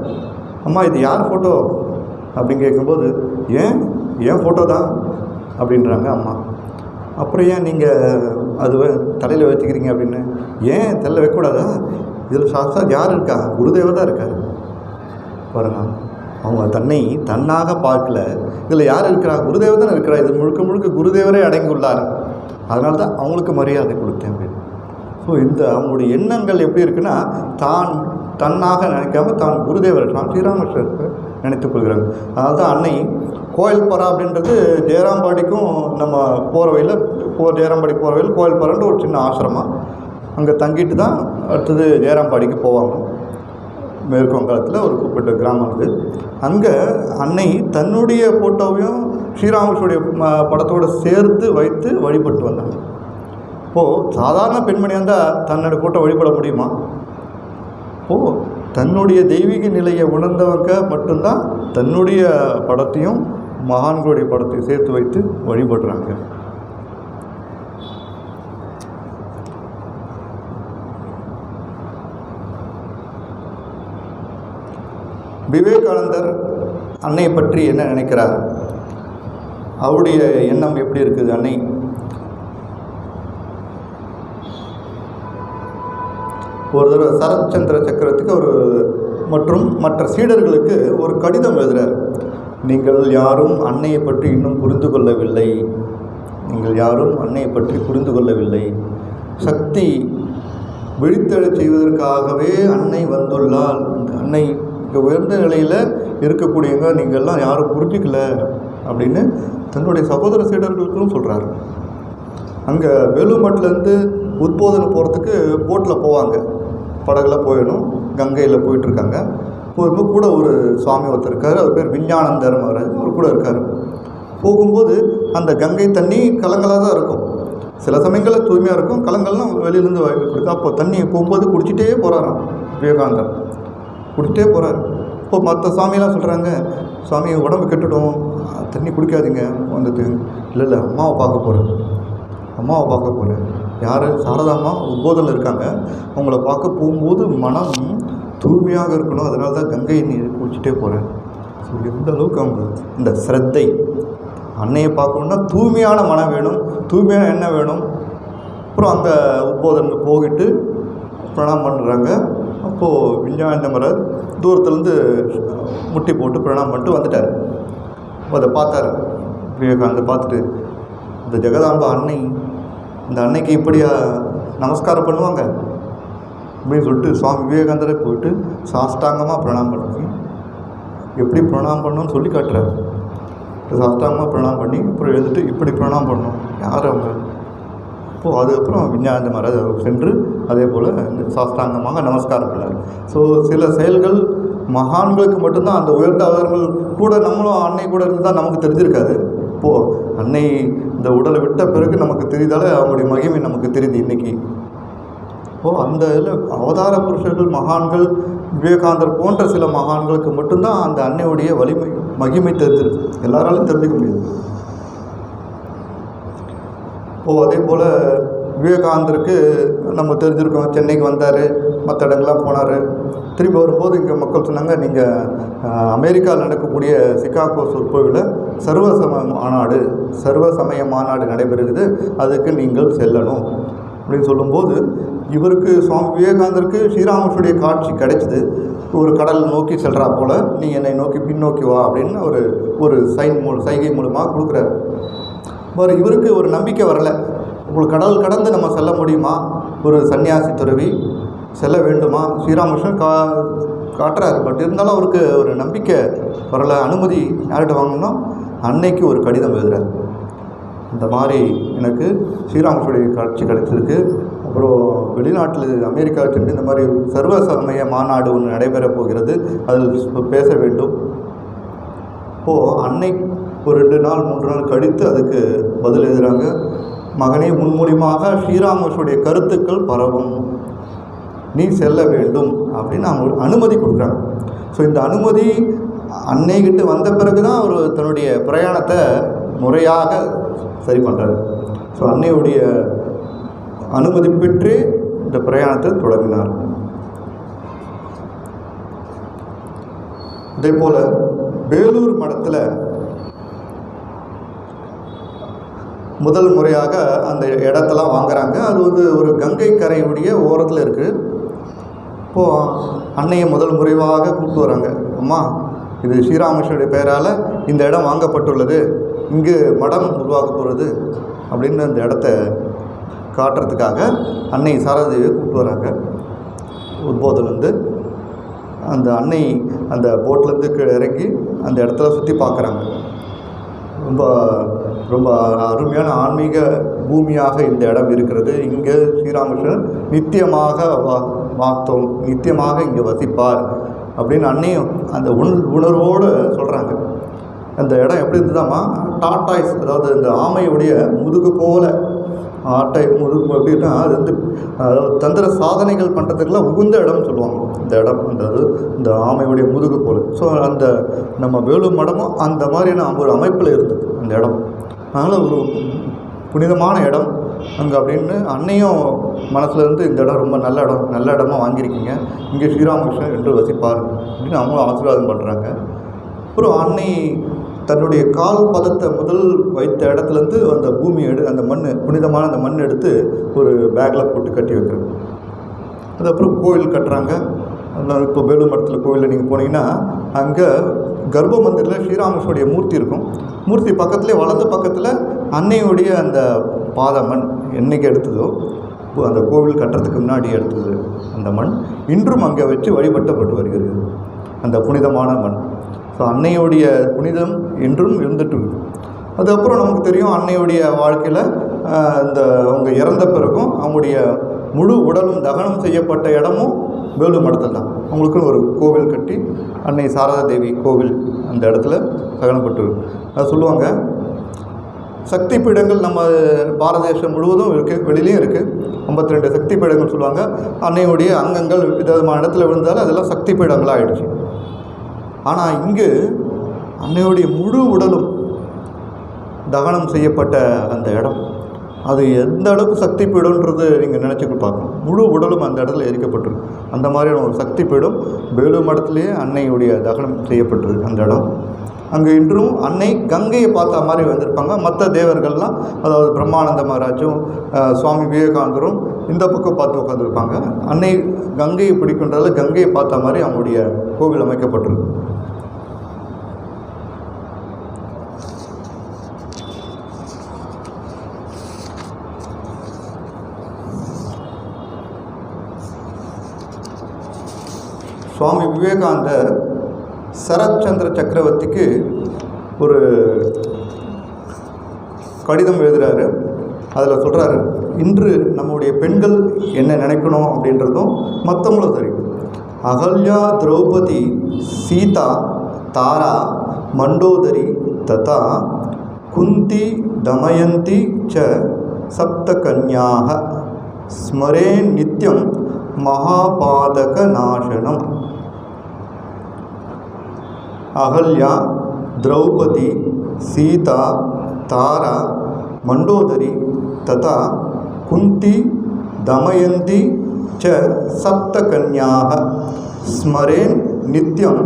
அம்மா இது யார் ஃபோட்டோ அப்படின்னு கேட்கும்போது, ஏன் ஃபோட்டோ தான் அப்படின்றாங்க அம்மா. அப்புறம் ஏன் நீங்கள் அது தலையில் வச்சுக்கிறீங்க அப்படின்னு. ஏன் தலையில் வைக்கக்கூடாதா? இதில் சாஸ்திரம் யார் இருக்கா? குருதேவர் தான் இருக்கார் பாருங்க. அவங்க தன்னை தன்னாக பார்க்கல. இதில் யார் இருக்கிறா? குருதேவர் தான் இருக்கிறா. இது முழுக்க முழுக்க குருதேவரே அடங்கியுள்ளார். அதனால தான் அவங்களுக்கு மரியாதை கொடுத்தேன் அப்படின்னு. ஸோ அவங்களுடைய எண்ணங்கள் எப்படி இருக்குன்னா, தன்னாக நினைக்காம தான் குருதேவர் ஸ்ரீராமகிருஷ்ணருக்கு நினைத்து கொள்கிறாங்க. அதனால தான் அன்னை கோயில்பரா அப்படின்றது ஜெயராம்பாடிக்கும் நம்ம போகிற வழியில் ஜெயராம்பாடி போகிற வழியில் கோயில்பரான்ற ஒரு சின்ன ஆசிரமம். அங்கே தங்கிட்டு தான் அடுத்தது ஜெயராம்பாடிக்கு போவாங்க. மேற்கு வங்காளத்தில் ஒரு குறிப்பிட்ட கிராமம் இருக்குது. அங்கே அன்னை தன்னுடைய ஃபோட்டோவையும் ஸ்ரீராமகிருஷ்ணனுடைய படத்தோடு சேர்த்து வைத்து வழிபட்டு வந்தாங்க. இப்போது சாதாரண பெண்மணியாக இருந்தால் தன்னோட ஃபோட்டோ வழிபட முடியுமா? இப்போது தன்னுடைய தெய்வீக நிலையை உணர்ந்தவங்க மட்டும்தான் தன்னுடைய படத்தையும் மகான்களுடைய படத்தையும் சேர்த்து வைத்து வழிபடுறாங்க. விவேகானந்தர் அன்னை பற்றி என்ன நினைக்கிறார்? அவருடைய எண்ணம் எப்படி இருக்குது? அன்னை ஒரு தடவை சரத்சந்திர சக்கரத்துக்கு மற்றும் மற்ற சீடர்களுக்கு ஒரு கடிதம் எழுதுகிறார். நீங்கள் யாரும் அன்னையை பற்றி இன்னும் புரிந்து கொள்ளவில்லை. சக்தி விழித்தெழச் செய்வதற்காகவே அன்னை வந்துள்ளாள். அன்னை உயர்ந்த நிலையில் இருக்கக்கூடியவங்க நீங்கள்லாம் யாரும் புரிஞ்சிக்கல அப்படின்னு தன்னுடைய சகோதர சீடர்களுக்கும் சொல்கிறார். அங்கே வேலுமட்டிலேருந்து உத்போதனை போகிறதுக்கு போட்டில் போவாங்க. படகுல போயிடணும். கங்கையில் போயிட்டுருக்காங்க. போகும்போது கூட ஒரு சுவாமி ஒருத்தர் இருக்கார். அவர் பேர் விஞ்ஞானந்தர் மகாராஜ். அவர் கூட இருக்கார். போகும்போது அந்த கங்கை தண்ணி கலங்களாக தான் இருக்கும். சில சமயங்களில் தூய்மையாக இருக்கும், கலங்கள்லாம் வெளியிலேருந்து கொடுக்கும். அப்போ தண்ணி போகும்போது குடிச்சிட்டே போகிறாராம் விவேகானந்தர். குடிச்சிட்டே போகிறார். இப்போ மற்ற சாமியெல்லாம் சொல்கிறாங்க, சுவாமி உடம்பு கெட்டுடும், தண்ணி குடிக்காதீங்க. வந்துட்டு இல்லை அம்மாவை பார்க்க போகிறேன். யார்? சாரதாம்மா உத்போதனில் இருக்காங்க. அவங்கள பார்க்க போகும்போது மனம் தூய்மையாக இருக்கணும், அதனால தான் கங்கை நீர் குடிச்சிட்டே போகிறேன். ஸோ எந்த அளவுக்கு அவங்க இந்த ஸ்ரத்தை, அன்னையை பார்க்கணுன்னா தூய்மையான மனம் வேணும், தூய்மையான எண்ணம் வேணும். அப்புறம் அங்கே உத்போதனுக்கு போயிட்டு பிரணாம் பண்ணுறாங்க. அப்போது விஞ்ஞான மரர் தூரத்துலேருந்து முட்டி போட்டு பிரணாம் பண்ணிட்டு வந்துட்டார். அதை பார்த்தார் விவேகானந்தர். பார்த்துட்டு, இந்த ஜெகதாம்பா அன்னை, இந்த அன்னைக்கு இப்படியா நமஸ்காரம் பண்ணுவாங்க அப்படின்னு சொல்லிட்டு சுவாமி விவேகானந்தரை போயிட்டு சாஷ்டாங்கமாக பிரணாம் பண்ணி, எப்படி பிரணாம் பண்ணணும்னு சொல்லி காட்டுறாரு. சாஷ்டாங்கமாக பிரணாம் பண்ணி அப்புறம் எழுதிட்டு இப்படி பிரணாம் பண்ணணும். யார் அவங்க? அப்போது அதுக்கப்புறம் விஞ்ஞான மகாராஜ் சென்று அதே போல் சாஸ்திராங்கமாக நமஸ்காரம் பண்ணார். ஸோ சில செயல்கள் மகான்களுக்கு மட்டும்தான், அந்த உயர்ந்த அவதாரங்கள் கூட நம்மளும் அன்னை கூட இருந்தால் நமக்கு தெரிஞ்சிருக்காது. இப்போது அன்னை இந்த உடலை விட்ட பிறகு நமக்கு தெரிந்தாலே அவங்களுடைய மகிமை நமக்கு தெரியுது இன்றைக்கி. இப்போது அந்த இதில் அவதார புருஷர்கள், மகான்கள், விவேகானந்தர் போன்ற சில மகான்களுக்கு மட்டும்தான் அந்த அன்னையுடைய வலிமை மகிமை தெரிஞ்சிருக்கு. எல்லாராலும் தெரிஞ்சுக்க முடியாது. அதே போல் விவேகானந்தருக்கு நம்ம தெரிஞ்சிருக்கோம், சென்னைக்கு வந்தார், மற்ற இடங்கள்லாம் போனார். திரும்பி வரும்போது இங்கே மக்கள் சொன்னாங்க, நீங்கள் அமெரிக்காவில் நடக்கக்கூடிய சிகாகோ சொற்பொழிவில் சர்வ சமய மாநாடு நடைபெறுகிறது, அதுக்கு நீங்கள் செல்லணும் அப்படின்னு சொல்லும்போது, இவருக்கு சுவாமி விவேகானந்தருக்கு ஸ்ரீராமகிருஷ்ணருடைய காட்சி கிடைச்சிது. ஒரு கடல் நோக்கி செல்றா போல், நீ என்னை நோக்கி பின்னோக்கி வா அப்படின்னு ஒரு சைகை மூலமாக கொடுக்குறாரு. இவருக்கு ஒரு நம்பிக்கை வரலை. உங்களுக்கு கடல் கடந்து நம்ம செல்ல முடியுமா? ஒரு சன்னியாசி துறவி செல்ல வேண்டுமா? ஸ்ரீராமகிருஷ்ணன் காட்டுறாரு. பட் இருந்தாலும் அவருக்கு ஒரு நம்பிக்கை வரலை. அனுமதி யார்கிட்ட வாங்கணும்னா அன்னைக்கு ஒரு கடிதம் எழுதுறாரு. இந்த மாதிரி எனக்கு ஸ்ரீராமகிருஷ்ணருடைய காட்சி கிடைச்சிருக்கு, அப்புறம் வெளிநாட்டில் அமெரிக்காவுக்கு சென்று இந்த மாதிரி சர்வ சமய மாநாடு ஒன்று நடைபெறப் போகிறது, அதில் பேச வேண்டும். அன்னை ஒரு 2 நாள் 3 நாள் கழித்து அதுக்கு பதில் எழுதுகிறாங்க. மகனே, முன்மொழியமாக ஸ்ரீராமகிருஷ்ணருடைய கருத்துக்கள் பரவும், நீ செல்ல வேண்டும் அப்படின்னு அவங்க அனுமதி கொடுக்குறாங்க. ஸோ இந்த அனுமதி அன்னைக்கிட்ட வந்த பிறகு தான் அவர் தன்னுடைய பிரயாணத்தை முறையாக சரி பண்ணுறாரு. ஸோ அன்னையுடைய அனுமதி பெற்று இந்த பிரயாணத்தை தொடங்கினார். அதே போல் வேலூர் மடத்தில் முதல் முறையாக அந்த இடத்தெல்லாம் வாங்குகிறாங்க. அது ஒரு கங்கை கரையுடைய ஓரத்தில் இருக்குது. அன்னையை முதல் முறையாக கூப்பிட்டு வராங்க. அம்மா, இது ஸ்ரீராமகிருஷ்ணருடைய பெயரால் இந்த இடம் வாங்கப்பட்டுள்ளது, இங்கு மடம் உருவாக்க போகிறது அப்படின்னு அந்த இடத்த காட்டுறதுக்காக அன்னை சாரதேவியை கூப்பிட்டு வராங்க. உத்போதிலேருந்து அந்த அன்னை அந்த போட்லேருந்து இறங்கி அந்த இடத்துல சுற்றி பார்க்குறாங்க. ரொம்ப ரொம்ப அருமையான ஆன்மீக பூமியாக இந்த இடம் இருக்கிறது. இங்கே ஸ்ரீராமகிருஷ்ணன் நித்தியமாக நித்தியமாக இங்கே வசிப்பார் அப்படின்னு அன்னையும் அந்த உணர்வோடு சொல்கிறாங்க. அந்த இடம் எப்படி இருந்ததாம்மா, டாட்டாய்ஸ், அதாவது இந்த ஆமையுடைய முதுகு போல், ஆட்டை முதுகு அப்படின்னா அது அதாவது தந்திர சாதனைகள் பண்ணுறதுக்கெல்லாம் உகுந்த இடம்னு சொல்லுவாங்க. இந்த இடம் இந்த ஆமையுடைய முதுகு போல். ஸோ அந்த நம்ம வேலூர் மடமும் அந்த மாதிரியான ஒரு அமைப்பில் இருந்தது அந்த இடம். அதனால் ஒரு புனிதமான இடம் அங்கே அப்படின்னு அன்னையும் மனசில் இருந்து இந்த இடம் ரொம்ப நல்ல இடமா வாங்கியிருக்கீங்க, இங்கே ஸ்ரீராமகிருஷ்ணன் என்று வசிப்பார் அப்படின்னு அவங்களும் ஆசீர்வாதம் பண்ணுறாங்க. அப்புறம் அன்னை தன்னுடைய கால் பதத்தை முதல் வைத்த இடத்துலேருந்து அந்த பூமியை அந்த புனிதமான அந்த மண் எடுத்து ஒரு பேக்கில் போட்டு கட்டி வைக்கிறாங்க. அதுக்கப்புறம் கோயில் கட்டுறாங்க. இப்போ வேலூர் மடத்தில் கோயிலில் நீங்கள் போனீங்கன்னா அங்கே கர்ப்ப மந்திரில் ஸ்ரீராமகிருஷ்ணனுடைய மூர்த்தி இருக்கும். மூர்த்தி பக்கத்துலேயே வலது பக்கத்தில் அன்னையுடைய அந்த பாத மண் என்றைக்கு எடுத்ததோ அந்த கோவில் கட்டுறதுக்கு முன்னாடி எடுத்தது அந்த மண் இன்றும் அங்கே வச்சு வழிபட்டப்பட்டு வருகிறது, அந்த புனிதமான மண். ஸோ அன்னையுடைய புனிதம் என்றும் இருந்துட்டு இருக்கு. அதுக்கப்புறம் நமக்கு தெரியும் அன்னையுடைய வாழ்க்கையில் அவங்க இறந்த பிறகும் அவங்களுடைய முழு உடலும் தகனம் செய்யப்பட்ட இடமும் வேலூர் மடத்தில் தான். அவங்களுக்குன்னு ஒரு கோவில் கட்டி அன்னை சாரதா தேவி கோவில் அந்த இடத்துல தகனப்பட்டு அது சொல்லுவாங்க. சக்தி பீடங்கள் நம்ம பாரத தேசம் முழுவதும் இருக்குது, வெளியிலையும் இருக்குது. 52 சக்தி பீடங்கள் சொல்லுவாங்க. அன்னையுடைய அங்கங்கள் விதமான இடத்துல விழுந்தாலும் அதெல்லாம் சக்தி பீடங்களாக ஆகிடுச்சு. ஆனால் இங்கு அன்னையுடைய முழு உடலும் தகனம் செய்யப்பட்ட அந்த இடம், அது எந்த அளவுக்கு சக்தி பீடம்ன்றது நீங்கள் நினச்சிட்டு பார்க்கணும். முழு உடலும் அந்த இடத்துல எரிக்கப்பட்டிருக்கு. அந்த மாதிரியான ஒரு சக்தி பீடம் வேலூர் மடத்துலேயே அன்னையுடைய தகனம் செய்யப்பட்டிருக்கு அந்த இடம். அங்கே இன்றும் அன்னை கங்கையை பார்த்த மாதிரி வந்திருப்பாங்க. மற்ற தேவர்கள்லாம், அதாவது பிரம்மானந்த மகாராஜும் சுவாமி விவேகானந்தரும் இந்த பக்கம் பார்த்து உட்காந்துருப்பாங்க. அன்னை கங்கையை பிடிக்கின்றதால கங்கையை பார்த்த மாதிரி அவங்களுடைய கோவில் அமைக்கப்பட்டிருக்கு. சுவாமி விவேகானந்தர் சரத்சந்திர சக்கரவர்த்திக்கு ஒரு கடிதம் எழுதுகிறாரு. அதில் சொல்கிறாரு, இன்று நம்முடைய பெண்கள் என்ன நினைக்கணும் அப்படின்றதும் மற்றவங்களும் தெரியும். அகல்யா, திரௌபதி, சீதா, தாரா, மண்டோதரி ததா குந்தி, தமயந்தி ச சப்தகன்யாக ஸ்மரே நித்யம் மகாபாதக நாசனம். அகல்யா, திரௌபதி, சீதா, தாரா, மண்டோதரி ததா குந்தி தமயந்தி ச சப்த கன்யாக ஸ்மரேன் நித்யம்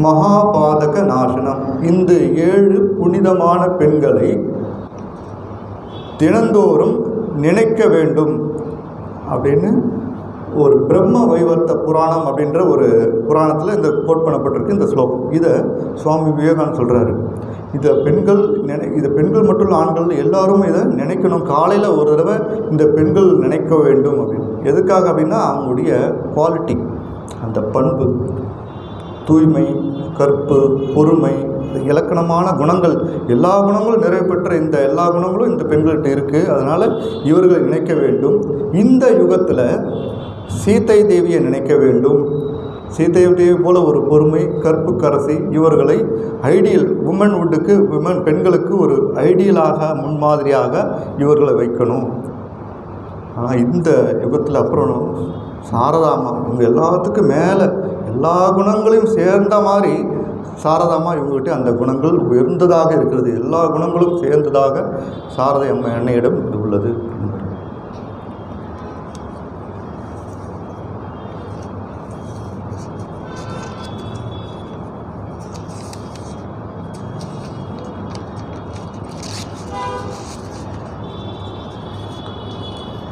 மகாபாதக நாசனம். இந்த 7 புனிதமான பெண்களை தினந்தோறும் நினைக்க வேண்டும் அப்படின்னு ஒரு பிரம்ம வைவர்த்த புராணம் அப்படின்ற ஒரு புராணத்தில் இந்த கோட் பண்ணப்பட்டிருக்கு இந்த ஸ்லோகம். இதை சுவாமி விவேகானந்தர் சொல்கிறாரு. இதை பெண்கள் மட்டும் இல்லை, ஆண்கள் எல்லாரும் இதை நினைக்கணும். காலையில் ஒரு தடவை இந்த பெண்கள் நினைக்க வேண்டும் அப்படின்னு. எதுக்காக அப்படின்னா அவங்களுடைய குவாலிட்டி, அந்த பண்பு, தூய்மை, கற்பு, பொறுமை, இலக்கணமான குணங்கள், எல்லா குணங்களும் நிறைவு பெற்ற இந்த எல்லா குணங்களும் இந்த பெண்கள்கிட்ட இருக்குது. அதனால் இவர்களை நினைக்க வேண்டும். இந்த யுகத்தில் சீதை தேவியை நினைக்க வேண்டும். சீதை தேவி போல ஒரு பொறுமை, கற்புக்கரசி, இவர்களை ஐடியல் பெண்களுக்கு ஒரு ஐடியலாக, முன்மாதிரியாக இவர்களை வைக்கணும். இந்த யுகத்தில் அப்புறம் சாரதாமா இவங்க எல்லாத்துக்கும் மேலே எல்லா குணங்களையும் சேர்ந்த மாதிரி சாரதாமா இவங்ககிட்ட அந்த குணங்கள் உயர்ந்ததாக இருக்கிறது. எல்லா குணங்களும் சேர்ந்ததாக சாரதை அம்மா அன்னையிடம் இது உள்ளது.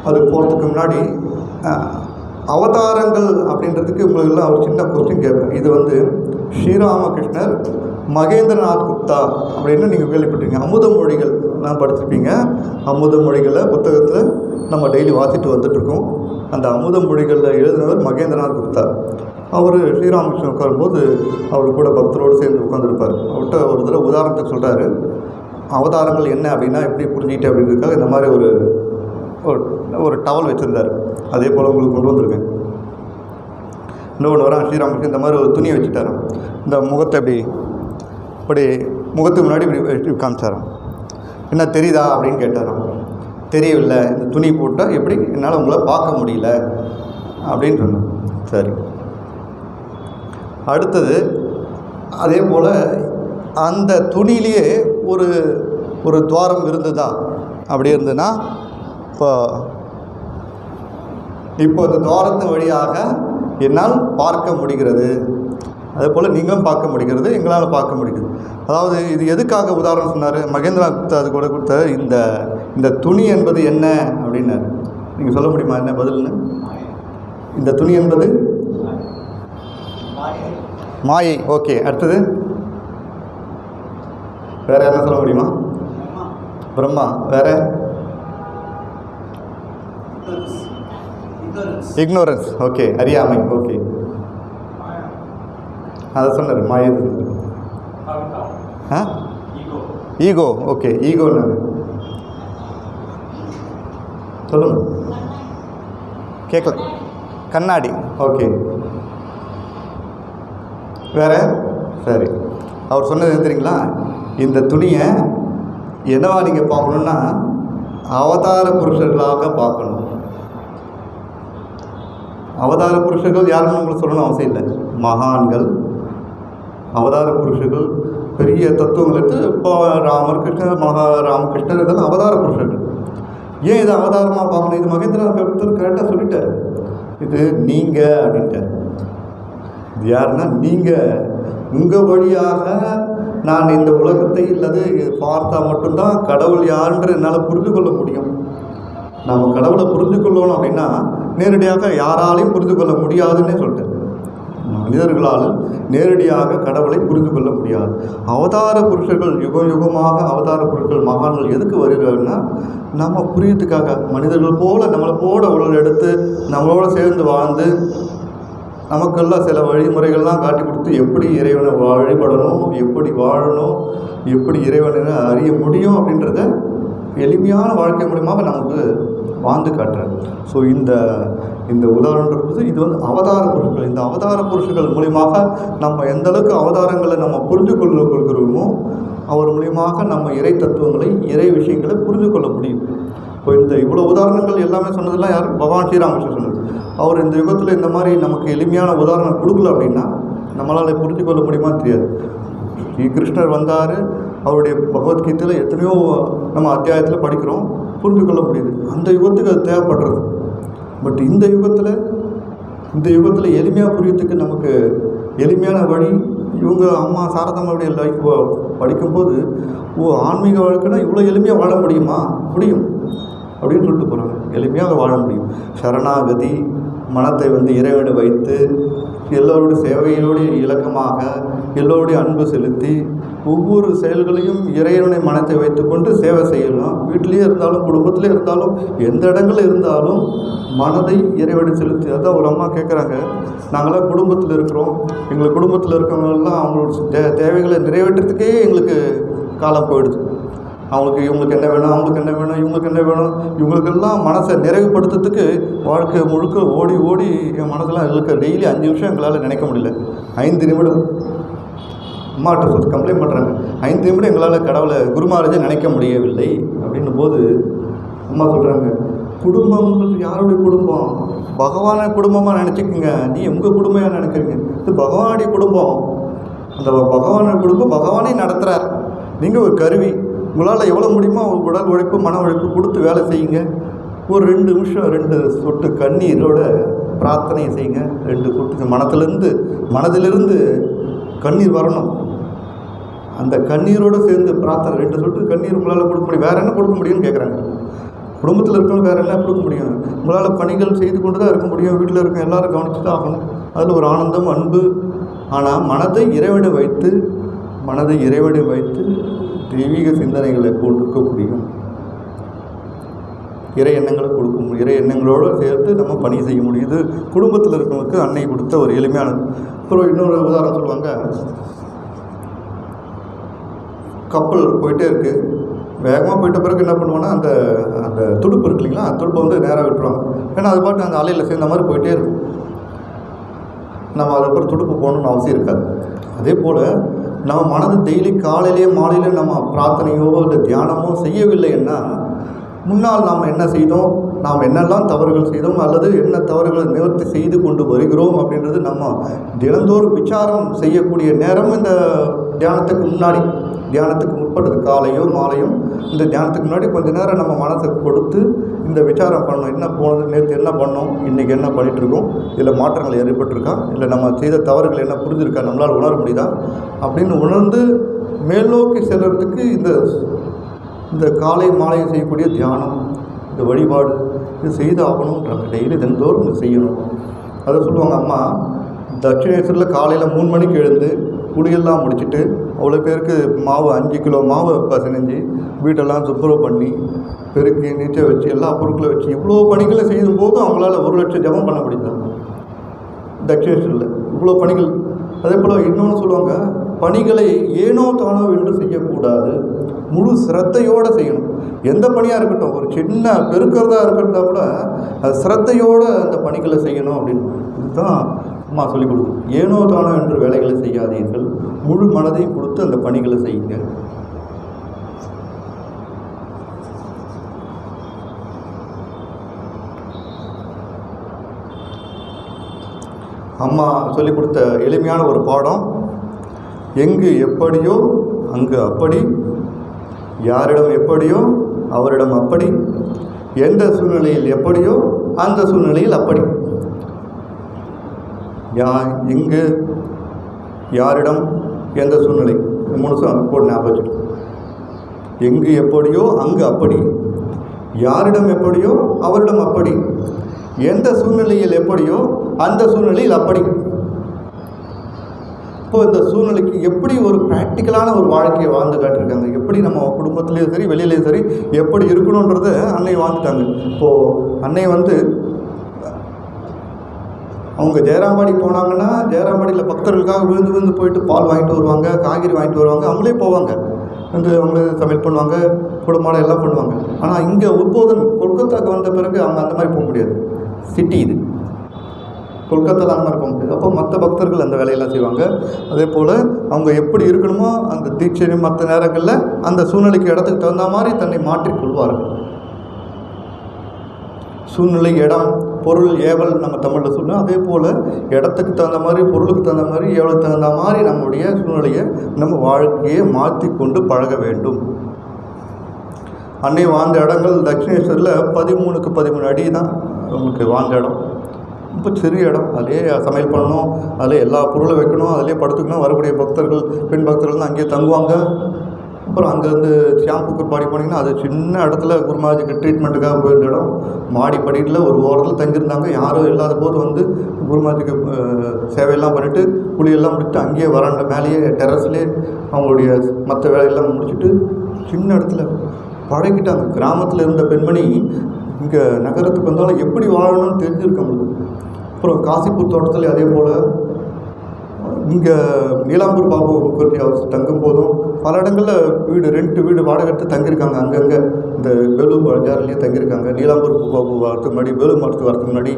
அது போகிறதுக்கு முன்னாடி அவதாரங்கள் அப்படின்றதுக்கு உங்களுக்கெல்லாம் ஒரு சின்ன கொஸ்டின் கேட்பேன். இது ஸ்ரீராமகிருஷ்ணர் மகேந்திரநாத் குப்தா அப்படின்னு நீங்கள் கேள்விப்பட்டிருக்கீங்க. அமுத மொழிகள் நான் படிச்சிருப்பீங்க. அமுத மொழிகளை புத்தகத்தில் நம்ம டெய்லி வாசிட்டு வந்துட்டுருக்கோம். அந்த அமுத மொழிகளில் எழுதினவர் மகேந்திரநாத் குப்தா. அவர் ஸ்ரீராமகிருஷ்ணன் உட்காரும்போது அவர் கூட பக்தரோடு சேர்ந்து உட்காந்துருப்பார். அவர்கிட்ட ஒரு தடவை உதாரணத்துக்கு சொல்கிறாரு, அவதாரங்கள் என்ன அப்படின்னா எப்படி புரிஞ்சுக்கிட்டே அப்படின்றதுக்காக இந்த மாதிரி ஒரு டவல் வச்சுருந்தார். அதே போல் உங்களுக்கு கொண்டு வந்திருக்கேன். இன்னொன்று வரான் ஸ்ரீராமகிருஷ்ணன் இந்த மாதிரி ஒரு துணியை வச்சுட்டாரான். இந்த முகத்தை இப்படி முகத்துக்கு முன்னாடி இப்படி காமிச்சாரான். என்ன தெரியுதா அப்படின்னு கேட்டாரான். தெரியவில்லை, இந்த துணி போட்டால் எப்படி என்னால் உங்களை பார்க்க முடியல அப்படின்னு சொன்னேன். சரி, அடுத்தது அதே போல் அந்த துணியிலேயே ஒரு துவாரம் இருந்ததா? அப்படி இருந்ததுன்னா இப்போ அந்த துவாரத்தின் வழியாக என்னால் பார்க்க முடிகிறது. அதே போல் நீங்களும் பார்க்க முடிகிறது, எங்களால் பார்க்க முடிகிறது. அதாவது இது எதுக்காக உதாரணம் சொன்னார் மகேந்திரநாத் அது கூட கொடுத்த இந்த துணி என்பது என்ன அப்படின்னாரு. நீங்கள் சொல்ல முடியுமா என்ன பதில்னு? இந்த துணி என்பது மாயை. ஓகே, அடுத்தது வேறு என்ன சொல்ல முடியுமா? பிரம்மா. வேறு இக்னோரன்ஸ். ஓகே, அறியாமை. ஓகே, அதை சொன்னார் மாயை. ஈகோ. ஓகே, ஈகோன்னு சொல்லுங்க. கேட்கல. கண்ணாடி. ஓகே, வேறு? சரி, அவர் சொன்னது என்ன தெரியுங்களா? இந்த துணியை என்னவா நீங்கள் பார்க்கணுன்னா அவதார புருஷர்களாக பார்க்கணும். அவதார புருஷர்கள் யாருன்னு உங்களுக்கு சொல்லணும் அவசியம் இல்லை. மகான்கள், அவதார புருஷர்கள், பெரிய தத்துவங்கள் எடுத்து இப்போ ராமகிருஷ்ணர் இதெல்லாம் அவதார புருஷர்கள். ஏன் இதை அவதாரமாக பார்க்கணும்? இது மகேந்திரநாத் கரெக்டாக சொல்லிட்டார். இது நீங்கள் அப்படின்ட்டார். இது யாருன்னா நீங்கள். உங்கள் வழியாக நான் இந்த உலகத்தை இல்லது பார்த்தா மட்டும்தான் கடவுள் யாருன்ற என்னால் புரிந்து கொள்ள முடியும். நம்ம கடவுளை புரிந்து கொள்ளணும் அப்படின்னா நேரடியாக யாராலையும் புரிந்து கொள்ள முடியாதுன்னே சொல்லிட்டேன். மனிதர்களால் நேரடியாக கடவுளை புரிந்து கொள்ள முடியாது. அவதார புருஷர்கள் யுகமாக அவதார புருஷர்கள் மகான்கள் எதுக்கு வருகிறாங்கன்னா நம்ம புரியத்துக்காக. மனிதர்கள் போல் நம்மளை போல உடல் எடுத்து நம்மளோட சேர்ந்து வாழ்ந்து நமக்கெல்லாம் சில வழிமுறைகள்லாம் காட்டி கொடுத்து எப்படி இறைவனை வழிபடணும், எப்படி வாழணும், எப்படி இறைவனை அறிய முடியும் அப்படின்றத எளிமையான வாழ்க்கை மூலியமாக நமக்கு வாழ்ந்து காட்டுறாரு. ஸோ இந்த உதாரணன்றது இது அவதார புருஷர்கள். இந்த அவதார புருஷர்கள் மூலியமாக நம்ம எந்த அளவுக்கு அவதாரங்களை நம்ம புரிந்து கொள்கிறோமோ அவர் மூலியமாக நம்ம இறை தத்துவங்களை, இறை விஷயங்களை புரிந்து கொள்ள முடியும். இப்போ இவ்வளோ உதாரணங்கள் எல்லாமே சொன்னதெல்லாம் யார்? பகவான் ஸ்ரீராமகிருஷ்ணர் சொன்னது. அவர் இந்த யுகத்தில் இந்த மாதிரி நமக்கு எளிமையான உதாரணம் கொடுக்கல அப்படின்னா நம்மளால் புரிந்து கொள்ள முடியுமா தெரியாது. ஸ்ரீகிருஷ்ணர் வந்தார், அவருடைய பகவத்கீதையில் எத்தனையோ நம்ம அத்தியாயத்தில் படிக்கிறோம், புரிந்து கொள்ள முடியுது. அந்த யுகத்துக்கு அது தேவைப்படுறது. பட் இந்த யுகத்தில் எளிமையாக புரியறதுக்கு நமக்கு எளிமையான வழி, இவங்க அம்மா சாரதாம்மாவுடைய லைஃப் படிக்கும்போது, ஆன்மீக வாழ்க்கைனா இவ்வளோ எளிமையாக வாழ முடியுமா? முடியும் அப்படின்னு சொல்லிட்டு போகிறாங்க. எளிமையாக வாழ முடியும். சரணாகதி, மனத்தை இறைவனை வைத்து எல்லோருடைய சேவையோடு இலக்கமாக எல்லோருடைய அன்பு செலுத்தி ஒவ்வொரு செயல்களையும் இறைவனை மனத்தை வைத்துக்கொண்டு சேவை செய்யலாம். வீட்டிலேயே இருந்தாலும் குடும்பத்திலே இருந்தாலும் எந்த இடங்களில் இருந்தாலும் மனதை இறைவனை செலுத்தி. அதான் ஒரு அம்மா கேட்குறாங்க, நாங்களாம் குடும்பத்தில் இருக்கிறோம், எங்கள் குடும்பத்தில் இருக்கிறவங்கெல்லாம் அவங்களோட தேவைகளை நிறைவேற்றுறதுக்கே எங்களுக்கு காலம் போயிடுது. இவங்களுக்கு என்ன வேணும், அவங்களுக்கு என்ன வேணும், இவங்களுக்கு என்ன வேணும், இவங்களுக்கெல்லாம் மனசை நிறைவுபடுத்துறதுக்கு வாழ்க்கை முழுக்க ஓடி ஓடி என் மனசெல்லாம் எங்களுக்கு டெய்லி 5 நிமிஷம் எங்களால் நினைக்க முடியல. 5 நிமிடம் அம்மாட்ட சொல்லி கம்ப்ளைண்ட் பண்ணுறாங்க, 5 நிமிடம் எங்களால் கடவுளை குருமாராஜை நினைக்க முடியவில்லை அப்படின்னும் போது அம்மா சொல்கிறாங்க, குடும்பம்ன்றது யாருடைய குடும்பம்? பகவானை குடும்பமாக நினச்சிக்கோங்க. நீ உங்கள் குடும்பமாக நினைக்கிறீங்க, இது பகவானுடைய குடும்பம். அந்த பகவானுடைய குடும்பம் பகவானே நடத்துகிறார். நீங்கள் ஒரு கருவி. உங்களால் எவ்வளோ முடியுமோ உடல் உழைப்பு மன உழைப்பு கொடுத்து வேலை செய்யுங்க. ஒரு 2 நிமிஷம் 2 சொட்டு கண்ணீரோட பிரார்த்தனை செய்யுங்க. 2 சொட்டு மனதிலிருந்து கண்ணீர் வரணும். அந்த கண்ணீரோடு சேர்ந்து பிரார்த்தனை 2 சொட்டு கண்ணீர் உங்களால் கொடுக்க முடியும். வேறு என்ன கொடுக்க முடியும்னு கேட்குறாங்க. குடும்பத்தில் இருக்கவங்க வேறு என்ன கொடுக்க முடியும்? உங்களால் பணிகள் செய்து கொண்டு தான் இருக்க முடியும். வீட்டில் இருக்க எல்லோரும் கவனித்து தான் ஆகணும். அதில் ஒரு ஆனந்தம், அன்பு. ஆனால் மனதை இறைவனை வைத்து தெய்வீக சிந்தனைகளை கொடுக்க முடியும். இறை எண்ணங்களை கொடுக்க முடியும். இறை எண்ணங்களோடு சேர்த்து நம்ம பணி செய்ய முடியுது. குடும்பத்தில் இருக்கவங்களுக்கு அன்னை கொடுத்த ஒரு எளிமையானது. அப்புறம் இன்னொரு உதாரணம் சொல்லுவாங்க, கப்பல் போயிட்டே இருக்குது, வேகமாக போயிட்ட பிறகு என்ன பண்ணுவோன்னா அந்த அந்த துடுப்பு இருக்கு இல்லைங்களா, துடுப்பை நேராக விட்டுருவாங்க. ஏன்னா அது பாட்டு அந்த அலையில் சேர்ந்த மாதிரி போயிட்டே இருக்கும். நம்ம அதுக்கப்புறம் துடுப்பு போகணுன்னு அவசியம் இருக்காது. அதே போல் நம்ம மனது டெய்லி காலையிலேயே மாலையிலே நம்ம பிரார்த்தனையோ இல்லை தியானமோ செய்யவில்லைன்னா, முன்னால் நாம் என்ன செய்தோம், நாம் என்னெல்லாம் தவறுகள் செய்தோம், அல்லது என்ன தவறுகளை நிவர்த்தி செய்து கொண்டு வருகிறோம் அப்படின்றது நம்ம தினந்தோறும் விசாரம் செய்யக்கூடிய நேரம் இந்த தியானத்துக்கு முற்பட்டது. காலையோ மாலையோ இந்த தியானத்துக்கு முன்னாடி கொஞ்சம் நேரம் நம்ம மனசை கொடுத்து இந்த விசாரம் பண்ணணும். என்ன போனது, நேற்று என்ன பண்ணோம், இன்றைக்கி என்ன பண்ணிகிட்ருக்கோம், இதில் மாற்றங்கள் ஏற்பட்டிருக்கா, இல்லை நம்ம செய்த தவறுகள் என்ன புரிஞ்சிருக்கா, நம்மளால் உணர முடியுதா அப்படின்னு உணர்ந்து மேல்நோக்கி செல்கிறதுக்கு இந்த காலை மாலையை செய்யக்கூடிய தியானம், இந்த வழிபாடு இது செய்து ஆகணுன்றாங்க. டெய்லி தினந்தோறும் இது செய்யணும். அதை சொல்லுவாங்க அம்மா, தட்சிணேஸ்வரில் காலையில் 3 மணிக்கு எழுந்து குடியெல்லாம் முடிச்சுட்டு அவ்வளோ பேருக்கு மாவு 5 கிலோ மாவு பசைஞ்சு வீட்டெல்லாம் துப்புரவு பண்ணி பெருக்கி நீச்சல் வச்சு எல்லா பொருட்களை வச்சு இவ்வளோ பணிகளை செய்யும் போது அவங்களால 1 லட்சம் ஜபம் பண்ண முடியுது தட்சிணேஸ்வரில். இவ்வளோ பணிகள். அதே போல் இன்னொன்று சொல்லுவாங்க, பணிகளை ஏனோ தானோ என்று செய்யக்கூடாது, முழு சிரத்தையோடு செய்யணும். எந்த பணியாக இருக்கட்டும், ஒரு சின்ன பெருக்கிறதா இருக்கிறதா கூட அது சிரத்தையோடு அந்த பணிகளை செய்யணும் அப்படின்னு. இதுதான் அம்மா சொல்லிக் கொடுக்கும். ஏனோ தானோ என்று வேலைகளை செய்யாதீர்கள், முழு மனதையும் கொடுத்து அந்த பணிகளை செய்யுங்க. அம்மா சொல்லிக் கொடுத்த எளிமையான ஒரு பாடம், எங்கு எப்படியோ அங்கு அப்படி, யாரிடம் எப்படியோ அவரிடம் அப்படி, எந்த சூழ்நிலையில் எப்படியோ அந்த சூழ்நிலையில் அப்படி. எங்கு, யாரிடம், எந்த சூழ்நிலை, 3 கோட் ஞாபகம் வச்சுக்கணும். எங்கு எப்படியோ அங்கு அப்படி, யாரிடம் எப்படியோ அவரிடம் அப்படி, எந்த சூழ்நிலையில் எப்படியோ அந்த சூழ்நிலையில் அப்படி. இப்போது இந்த சூழ்நிலைக்கு எப்படி ஒரு ப்ராக்டிக்கலான ஒரு வாழ்க்கையை வாழ்ந்து காட்டியிருக்காங்க. எப்படி நம்ம குடும்பத்துலேயும் சரி வெளியிலேயும் சரி எப்படி இருக்கணுன்றத அன்னை வாழ்ந்துட்டாங்க. இப்போது அன்னை அவங்க ஜெயராம்பாடி போனாங்கன்னா ஜெயராம்பாடியில் பக்தர்களுக்காக விழுந்து போயிட்டு பால் வாங்கிட்டு வருவாங்க, காய்கறி வாங்கிட்டு வருவாங்க, அவங்களே போவாங்க, அவங்களே சமையல் பண்ணுவாங்க, குடும்பம் எல்லாம் பண்ணுவாங்க. ஆனால் இங்கே உத்போதன் கொல்கத்தாவுக்கு வந்த பிறகு அவங்க அந்த மாதிரி போக முடியாது. சிட்டி இது, கொல்கத்தாவில் அந்த மாதிரி போக முடியாது. அப்போ மற்ற பக்தர்கள் அந்த வேலையெல்லாம் செய்வாங்க. அதே போல் அவங்க எப்படி இருக்கணுமோ அந்த தீட்சை மற்ற நேரங்களில் அந்த சூழ்நிலைக்கு இடத்துக்கு தகுந்த மாதிரி தன்னை மாற்றிக்கொள்வார்கள். சூழ்நிலை, இடம் பொருள் ஏவல் நம்ம தமிழில் சொன்னோம். அதே போல் இடத்துக்கு தகுந்த மாதிரி, பொருளுக்கு தகுந்த மாதிரி, ஏவலுக்கு தகுந்த மாதிரி நம்முடைய சூழ்நிலையை, நம்ம வாழ்க்கையை மாற்றி கொண்டு பழக வேண்டும். அன்னை வாழ்ந்த இடங்கள் தட்சிணேஸ்வரில் 13க்கு 13 அடி தான் நமக்கு வாழ்ந்த இடம். ரொம்ப சிறிய இடம். அதிலே சமையல் பண்ணணும், அதிலே எல்லா பொருளும் வைக்கணும், அதிலே படுத்துக்கணும். வரக்கூடிய பக்தர்கள், பெண் பக்தர்கள் அங்கேயே தங்குவாங்க. அப்புறம் அங்கேருந்து ஷாம்புக்கு பாடி போனீங்கன்னா அது சின்ன இடத்துல குருமாஜிக்கு ட்ரீட்மெண்ட்டுக்காக போயிருந்த இடம். மாடி படியில் ஒரு ஓரத்தில் தங்கியிருந்தாங்க. யாரும் இல்லாத போது வந்து குருமாஜிக்கு சேவையெல்லாம் பண்ணிவிட்டு குழியெல்லாம் முடிச்சுட்டு அங்கேயே வராண்ட மேலேயே டெரஸ்லேயே அவங்களுடைய மற்ற வேலையெல்லாம் முடிச்சுட்டு சின்ன இடத்துல பழகிட்டாங்க. கிராமத்தில் இருந்த பெண்மணி இங்கே நகரத்துக்கு வந்தாலும் எப்படி வாழணும்னு தெரிஞ்சிருக்க முடியும். அப்புறம் காசிப்பூர் தோட்டத்தில் அதே போல் இங்கே நீலாம்பூர் பாபு முகர்ஜி ஹவுஸ் தங்கும் போதும் பல இடங்களில் வீடு ரெண்ட் வீடு வாடகை எடுத்து தங்கியிருக்காங்க. அங்கங்கே இந்த வேலூர் பஜார்லேயே தங்கியிருக்காங்க. நீலாம்பூர் பாபு வரத்துக்கு முன்னாடி, வேலூர் மாவட்டத்துக்கு வரத்துக்கு முன்னாடி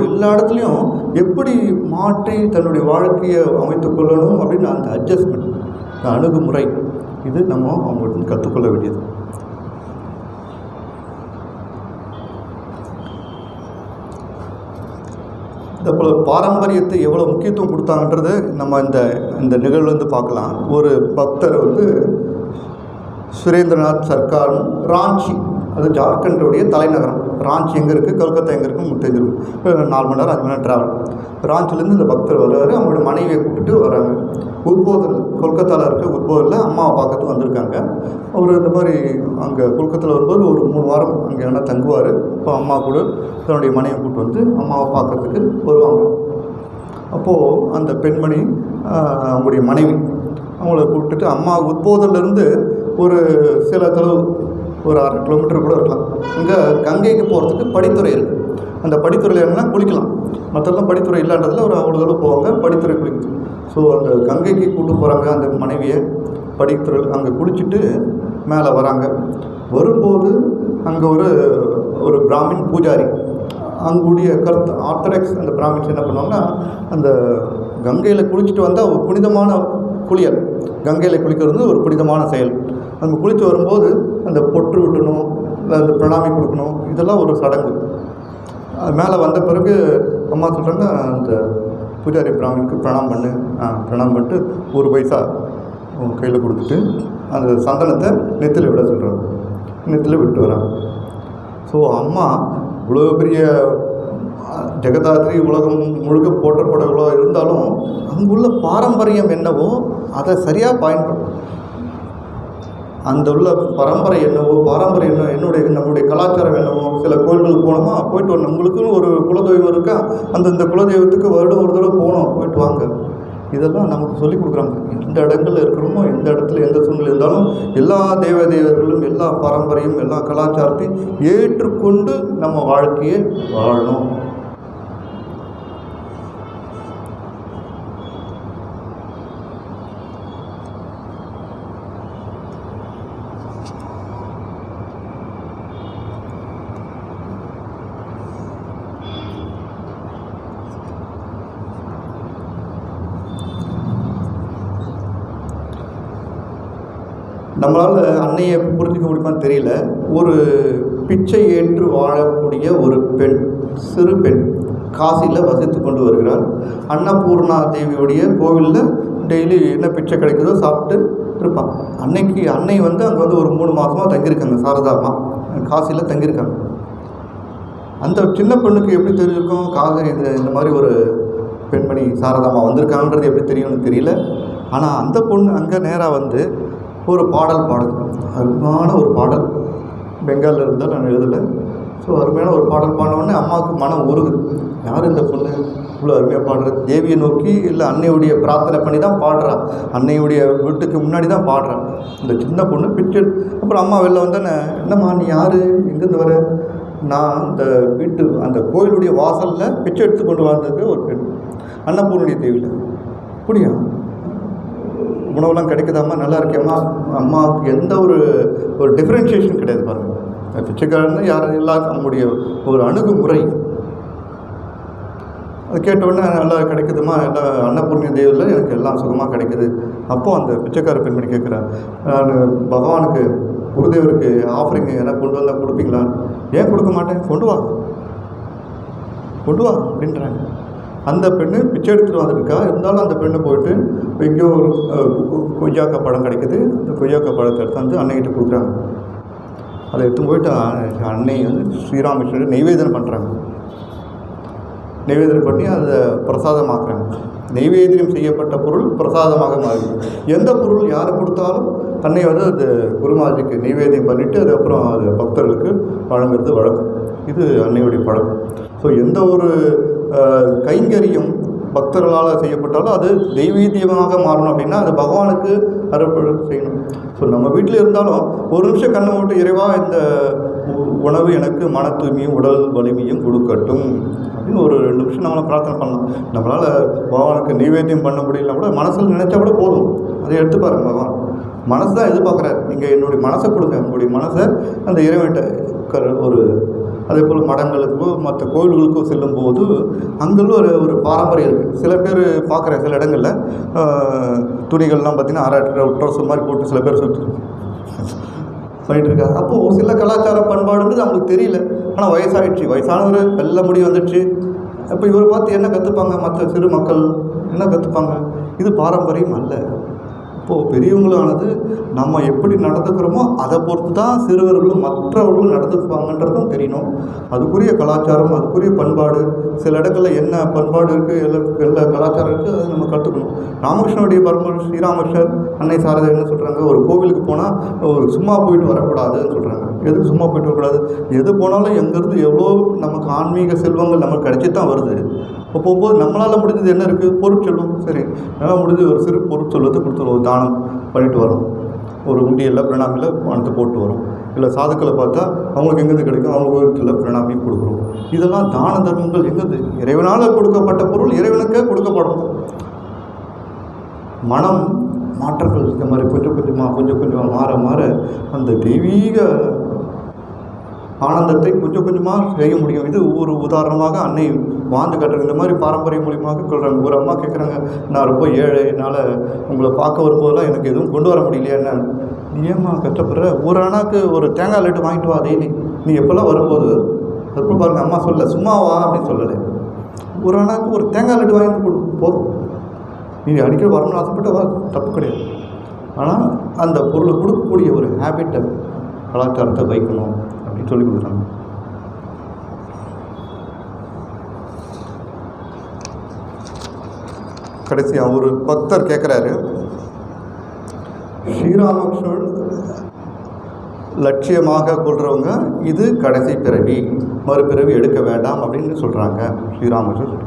எல்லா இடத்துலையும் எப்படி மாற்றி தன்னுடைய வாழ்க்கையை அமைத்து கொள்ளணும் அப்படின்னு அந்த அட்ஜஸ்ட்மெண்ட், அந்த அணுகுமுறை, இது நம்ம அவங்கள்ட்ட கற்றுக்கொள்ள வேண்டியது. போல் பாரம்பரியத்தை எவ்வளோ முக்கியத்துவம் கொடுத்தாங்கன்றது நம்ம இந்த நிகழ்வுலேருந்து பார்க்கலாம். ஒரு பக்தர் வந்து சுரேந்திரநாத் சர்க்கார், ராஞ்சி, அது ஜார்க்கண்டுடைய தலைநகரம். ராஞ்சி எங்கே இருக்குது, கல்கத்தா எங்கே இருக்குன்னு தெரிஞ்சிருக்கும். 4 மணி நேரம் 5 மணி நேரம் ட்ராவல். ராஞ்சிலேருந்து இந்த பக்தர் வர்றாரு. அவங்களோட மனைவியை கூப்பிட்டு வராங்க. உத்போதல், கொல்கத்தாவில் இருக்க உத்போதலில் அம்மாவை பார்க்கறதுக்கு வந்திருக்காங்க. அவர் இந்த மாதிரி அங்கே கொல்கத்தாவில் வரும்போது ஒரு 3 வாரம் அங்கே என்ன தங்குவார். இப்போ அம்மா கூட தன்னுடைய மனைவியை கூப்பிட்டு வந்து அம்மாவை பார்க்கறதுக்கு வருவாங்க. அப்போது அந்த பெண்மணி, அவங்களுடைய மனைவி, அவங்கள கூப்பிட்டுட்டு அம்மா உத்போதலேருந்து ஒரு சில தொலைவு, ஒரு 1/2 கிலோமீட்டர் கூட இருக்கலாம். இங்கே கங்கைக்கு போகிறதுக்கு படித்துறை இருக்குது. அந்த படித்துறையில் என்னன்னா குளிக்கலாம். மற்றெல்லாம் படித்துறை இல்லாண்டதில் ஒரு அவ்வளோ தூரம் போவாங்க படித்துறை குளிக்கிறது. ஸோ அந்த கங்கைக்கு கூப்பிட்டு போகிறாங்க அந்த மனைவியை. படித்துறை அங்கே குளிச்சுட்டு மேலே வராங்க. வரும்போது அங்கே ஒரு பிராமின் பூஜாரி, அங்குடைய ஆர்த்தடாக்ஸ் அந்த பிராமின்ஸ் என்ன பண்ணுவாங்கன்னா, அந்த கங்கையில் குளிச்சுட்டு வந்தால் ஒரு புனிதமான குளியல். கங்கையில் குளிக்கிறது ஒரு புனிதமான செயல். நம்ம குளித்து வரும்போது அந்த பொட்டு விட்டணும், அந்த பிரணாமி கொடுக்கணும், இதெல்லாம் ஒரு சடங்கு. மேலே வந்த பிறகு அம்மா சொல்கிறாங்க, அந்த பூஜாரி பிராமணிக்கு பிரணாம் பண்ணு. பிரணாம் பண்ணிட்டு 1 பைசா கையில் கொடுத்துட்டு அந்த சந்தனத்தை நெத்தியில் விட சொல்கிறாங்க. நெத்தியில் விட்டு வராங்க. ஸோ அம்மா இவ்வளோ பெரிய ஜெகதாத்ரி, உலகம் முழுக்க போற்றப்படவளோ இருந்தாலும் அங்குள்ள பாரம்பரியம் என்னவோ அதை சரியாக பயன்படும். அந்த உள்ள பரம்பரை என்னவோ, பாரம்பரியம் என்ன, நம்முடைய கலாச்சாரம் என்னவோ. சில கோயில்களுக்கு போனோமா, போயிட்டு வரணும். உங்களுக்குன்னு ஒரு குலதெய்வம் இருக்கா, அந்த குலதெய்வத்துக்கு வருடம் ஒரு தடவை போகணும், போயிட்டு வாங்க. இதெல்லாம் நமக்கு சொல்லிக் கொடுக்குறாங்க. எந்த இடங்களில் இருக்கிறோமோ, எந்த இடத்துல எந்த சூழ்நிலை இருந்தாலும் எல்லா தேவர்களும், எல்லா பாரம்பரியம், எல்லா கலாச்சாரத்தையும் ஏற்றுக்கொண்டு நம்ம வாழ்க்கையை வாழணும். நம்மளால் அன்னையை புரிஞ்சிக்க முடியுமான்னு தெரியல. ஒரு பிச்சை ஏற்று வாழக்கூடிய ஒரு பெண், சிறு பெண், காசியில் வசித்து கொண்டு வருகிறார். அன்னபூர்ணா தேவியுடைய கோவிலில் டெய்லி என்ன பிச்சை கிடைக்குதோ சாப்பிட்டு இருப்பான். அன்னை வந்து அங்கே வந்து ஒரு 3 மாதமாக தங்கியிருக்காங்க. சாரதாமா காசியில் தங்கியிருக்காங்க. அந்த சின்ன பெண்ணுக்கு எப்படி தெரிஞ்சிருக்கும் காசி இந்த மாதிரி ஒரு பெண்மணி சாரதாமா வந்திருக்காங்கன்றது எப்படி தெரியும்னு தெரியல. ஆனால் அந்த பொண்ணு அங்கே நேராக வந்து ஒரு பாடல் பாடுது. அருமையான ஒரு பாடல். பெங்காலில் இருந்தால் நான் எழுதலை. ஸோ அருமையான ஒரு பாடல் பாடினோடனே அம்மாவுக்கு மனம் உருகுது. யார் இந்த பொண்ணு இவ்வளோ அருமையாக பாடுறது? தேவியை நோக்கி இல்லை அன்னையுடைய பிரார்த்தனை பண்ணி தான் பாடுறான். அன்னையுடைய வீட்டுக்கு முன்னாடி தான் பாடுறான். இந்த சின்ன பொண்ணு பிச்சை. அப்புறம் அம்மா வெளில வந்தோன்னே, என்னம்மா நீ யார், எங்கேருந்து வர? நான் அந்த கோயிலுடைய வாசலில் பிச்சை எடுத்து கொண்டு வந்தது ஒரு பெண், அன்னபூர்ணி தேவியில். அப்படியா, உணவுலாம் கிடைக்குதாம்மா, நல்லா இருக்கேம்மா. அம்மாவுக்கு எந்த ஒரு டிஃப்ரென்ஷியேஷன் கிடையாது பாருங்கள். பிச்சைக்காரன்னு யாரும் எல்லாருக்கும் அவங்களுடைய ஒரு அணுகுமுறை. அது கேட்டவுடனே நல்லா கிடைக்குதுமா, எல்லாம் அன்னபூர்ணி தேவியில் எனக்கு எல்லாம் சுகமாக கிடைக்குது. அப்போது அந்த பிச்சைக்கார பெண்மணி கேட்குறேன், நான் பகவானுக்கு குருதேவருக்கு ஆஃபரிங் எதனா கொண்டு வந்தால் கொடுப்பீங்களா? ஏன் கொடுக்க மாட்டேன், கொண்டு வா. கொண்டு வா அப்படின்றாங்க. அந்த பெண்ணு பிச்சை எடுத்துகிட்டு வந்திருக்கா. இருந்தாலும் அந்த பெண்ணு போயிட்டு எங்கேயோ ஒரு கொய்யாக்காய் பழம் கிடைக்குது. அந்த கொய்யாக்காய் பழத்தை எடுத்து வந்து அன்னைக்கிட்ட கொடுக்குறாங்க. அதை எடுத்து போயிட்டு அன்னை வந்து ஸ்ரீராமகிருஷ்ணர் நெய்வேதனம் பண்ணுறாங்க. நெய்வேதனம் பண்ணி அதை பிரசாதமாக்குறாங்க. நெய்வேத்தியம் செய்யப்பட்ட பொருள் பிரசாதமாக மாறுது. எந்த பொருள் யார் கொடுத்தாலும் அன்னை வந்து அது குருமாஜிக்கு நெய்வேத்தியம் பண்ணிவிட்டு அதுக்கப்புறம் அது பக்தர்களுக்கு வழங்குறது வழக்கம். இது அன்னையுடைய பழக்கம். ஸோ எந்த ஒரு கைங்கரியம் பக்தர்களால் செய்யப்பட்டாலும் அது தெய்வீதியமாக மாறணும் அப்படின்னா அது பகவானுக்கு அர்ப்பணை செய்யணும். ஸோ நம்ம வீட்டில் இருந்தாலும் ஒரு நிமிஷம் கண்ணை மூட்டு இறைவா இந்த உணவு எனக்கு மன தூய்மையும் உடல் வலிமையும் கொடுக்கட்டும் அப்படின்னு ஒரு 2 நிமிஷம் நம்மளை பிரார்த்தனை பண்ணலாம். நம்மளால் பகவானுக்கு நைவேத்தியம் பண்ண முடியலனா கூட மனசில் நினச்சா கூட போதும். அதை எடுத்து பாருங்கள். பகவான் மனசு தான் எதிர்பார்க்குறாரு. நீங்கள் என்னுடைய மனசை கொடுங்க. உங்களுடைய மனசை அந்த இறைவன்கிட்ட ஒரு அதே போல் மடங்களுக்கோ மற்ற கோயில்களுக்கோ செல்லும்போது அங்கெல்லாம் ஒரு பாரம்பரியம் இருக்குது. சில பேர் பார்க்குற சில இடங்களில் துணிகள்லாம் பார்த்திங்கன்னா அரை ட்ரௌசர் மாதிரி போட்டு சில பேர் பண்ணிகிட்டு இருக்காங்க. அப்போது சில கலாச்சார பண்பாடுன்றது அவங்களுக்கு தெரியல. ஆனால் வயசாகிடுச்சு, வயசானவர் வெள்ள முடி வந்துடுச்சு. அப்போ இவரை பார்த்து என்ன கற்றுப்பாங்க? மற்ற சிறு மக்கள் என்ன கற்றுப்பாங்க? இது பாரம்பரியம் அல்ல. இப்போது பெரியவங்களானது நம்ம எப்படி நடந்துக்கிறோமோ அதை பொறுத்து தான் சிறுவர்களும் மற்றவர்களும் நடந்துக்குவாங்கன்றதும் தெரியணும். அதுக்குரிய கலாச்சாரம், அதுக்குரிய பண்பாடு, சில இடங்களில் என்ன பண்பாடு இருக்குது, எல்லா கலாச்சாரம் இருக்குது, அதை நம்ம கற்றுக்கணும். ராமகிருஷ்ணனுடைய பரம்பரை ஸ்ரீராமகிருஷ்ணர் அன்னை சாரதா என்ன சொல்கிறாங்க? ஒரு கோவிலுக்கு போனால் சும்மா போயிட்டு வரக்கூடாதுன்னு சொல்கிறாங்க. எதுக்கு சும்மா போயிட்டு வரக்கூடாது? எது போனாலும் எங்கேருந்து எவ்வளோ நமக்கு ஆன்மீக செல்வங்கள் நமக்கு கிடைச்சி தான் வருது. இப்போ போகும்போது நம்மளால் முடிஞ்சது என்ன இருக்குது? பொருட்செல்வம். சரி, என்னால் முடிஞ்சது ஒரு சிறு பொருட்செல்வத்தை கொடுத்துருவோம், தானம் பண்ணிட்டு வரோம். ஒரு உண்டியலில் பிரணாமியில் பணத்தை போட்டு வரோம். இல்லை சாதுக்களை பார்த்தா அவங்களுக்கு எங்கேருந்து கிடைக்கும்? அவங்க வீட்டில் பிரணாமியும் கொடுக்குறோம். இதெல்லாம் தான தர்மங்கள். எங்கேருந்து? இறைவனால் கொடுக்கப்பட்ட பொருள் இறைவனுக்கே கொடுக்கப்படும். மனம் மாற்றங்கள் இந்த மாதிரி கொஞ்சம் கொஞ்சமாக மாற மாற அந்த தெய்வீக ஆனந்தத்தை கொஞ்சம் கொஞ்சமாக செய்ய முடியும். இது ஒரு உதாரணமாக அன்னை வாழ்ந்து காட்டுறாங்க. இந்த மாதிரி பாரம்பரிய மூலியமாக சொல்கிறாங்க. ஒரு அம்மா கேட்குறாங்க, நான் ரொம்ப ஏழை, என்னால் உங்களை பார்க்க வரும்போதெல்லாம் எனக்கு எதுவும் கொண்டு வர முடியலையா? என்ன நீ ஏம்மா கஷ்டப்படுற? ஒரு அண்ணாக்கு ஒரு தேங்காய் லட்டு வாங்கிட்டு வா டெய்லி. நீ எப்போல்லாம் வரும்போது அதுக்கு பாருங்கள், அம்மா சொல்ல சும்மாவா அப்படின்னு சொல்லலை. ஒரு அண்ணாக்கு ஒரு தேங்காய் லட்டு வாங்கிட்டு கொடு போதும். நீ அடிக்கடி வரணும்னு ஆசைப்பட்டு வர, தப்பு கிடையாது. ஆனால் அந்த பொருளை கொடுக்கக்கூடிய ஒரு ஹேபிட்டை கலாச்சாரத்தை வைக்கணும் அப்படின்னு சொல்லி கொடுக்குறாங்க. கடைசியாக ஒரு பக்தர் கேட்குறாரு, ஸ்ரீராமகிருஷ்ணர் லட்சியமாக கொள்கிறவங்க இது கடைசி பிறவி, மறுபிறவி எடுக்க வேண்டாம் அப்படின்னு சொல்கிறாங்க ஸ்ரீராமகிருஷ்ணர்.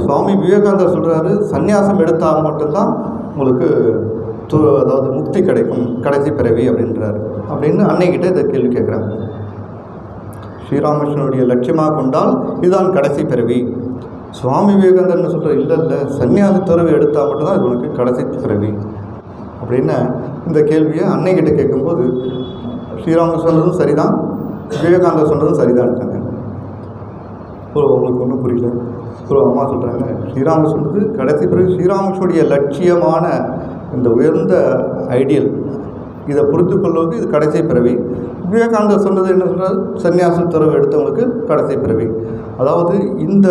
சுவாமி விவேகானந்தர் சொல்கிறாரு, சந்நியாசம் எடுத்தால் மட்டும்தான் உங்களுக்கு அதாவது முக்தி கிடைக்கும், கடைசி பிறவி அப்படின்றாரு. அப்படின்னு அன்னைக்கிட்ட இந்த கேள்வி கேட்குறாங்க. ஸ்ரீராமகிருஷ்ணனுடைய லட்சியமாக கொண்டால் இதுதான் கடைசி பிறவி. சுவாமி விவேகானந்தர் என்ன சொல்கிறார்? இல்லை, சன்னியாசி துறவி எடுத்தால் மட்டும்தான் இது உனக்கு கடைசி பிறவி அப்படின்னு இந்த கேள்வியை அன்னைக்கிட்ட கேட்கும்போது ஸ்ரீராமகிருஷ்ணன் சொன்னதும் சரிதான், விவேகானந்தர் சொன்னதும் சரிதான்ட்டாங்க. உங்களுக்கு ஒன்றும் புரியல. அம்மா சொல்கிறாங்க, ஸ்ரீராமகிருஷ்ணன் சொன்னது கடைசி பிறவி. ஸ்ரீராமகிருஷ்ணனுடைய லட்சியமான இந்த உயர்ந்த ஐடியல் இதை புரிந்து கொள்வதற்கு இது கடைசி பிறவி. விவேகானந்தர் சொன்னது என்ன சொல்கிறார்? சன்னியாசி துறவு எடுத்தவங்களுக்கு கடைசி பிறவி. அதாவது இந்த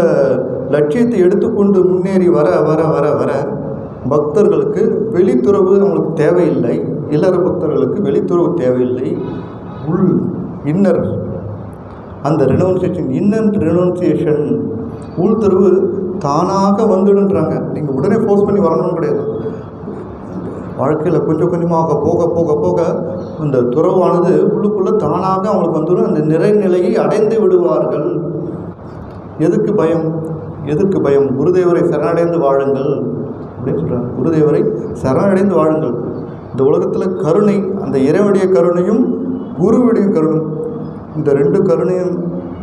லட்சியத்தை எடுத்துக்கொண்டு முன்னேறி வர வர வர வர பக்தர்களுக்கு வெளித்துறவு அவங்களுக்கு தேவையில்லை. இல்லற பக்தர்களுக்கு வெளித்துறவு தேவையில்லை. இன்னர் அந்த ரெனவுன்சியேஷன், இன்னர் ரெனவுன்சியேஷன், உள்துறவு தானாக வந்துடுன்றாங்க. நீங்கள் உடனே ஃபோர்ஸ் பண்ணி வரணும்னு கிடையாது. வாழ்க்கையில் கொஞ்சம் கொஞ்சமாக போக போக போக அந்த துறவானது உள்ளுக்குள்ளே தானாக அவங்களுக்கு வந்துடும். அந்த நிறைநிலையை அடைந்து விடுவார்கள். எதுக்கு பயம்? எதுக்கு பயம்? குருதேவரை சரணடைந்து வாழுங்கள் அப்படின்னு சொல்கிறாங்க. குருதேவரை சரணடைந்து வாழுங்கள். இந்த உலகத்தில் கருணை, அந்த இறைவனுடைய கருணையும் குருவுடைய கருணை, இந்த 2 கருணையும்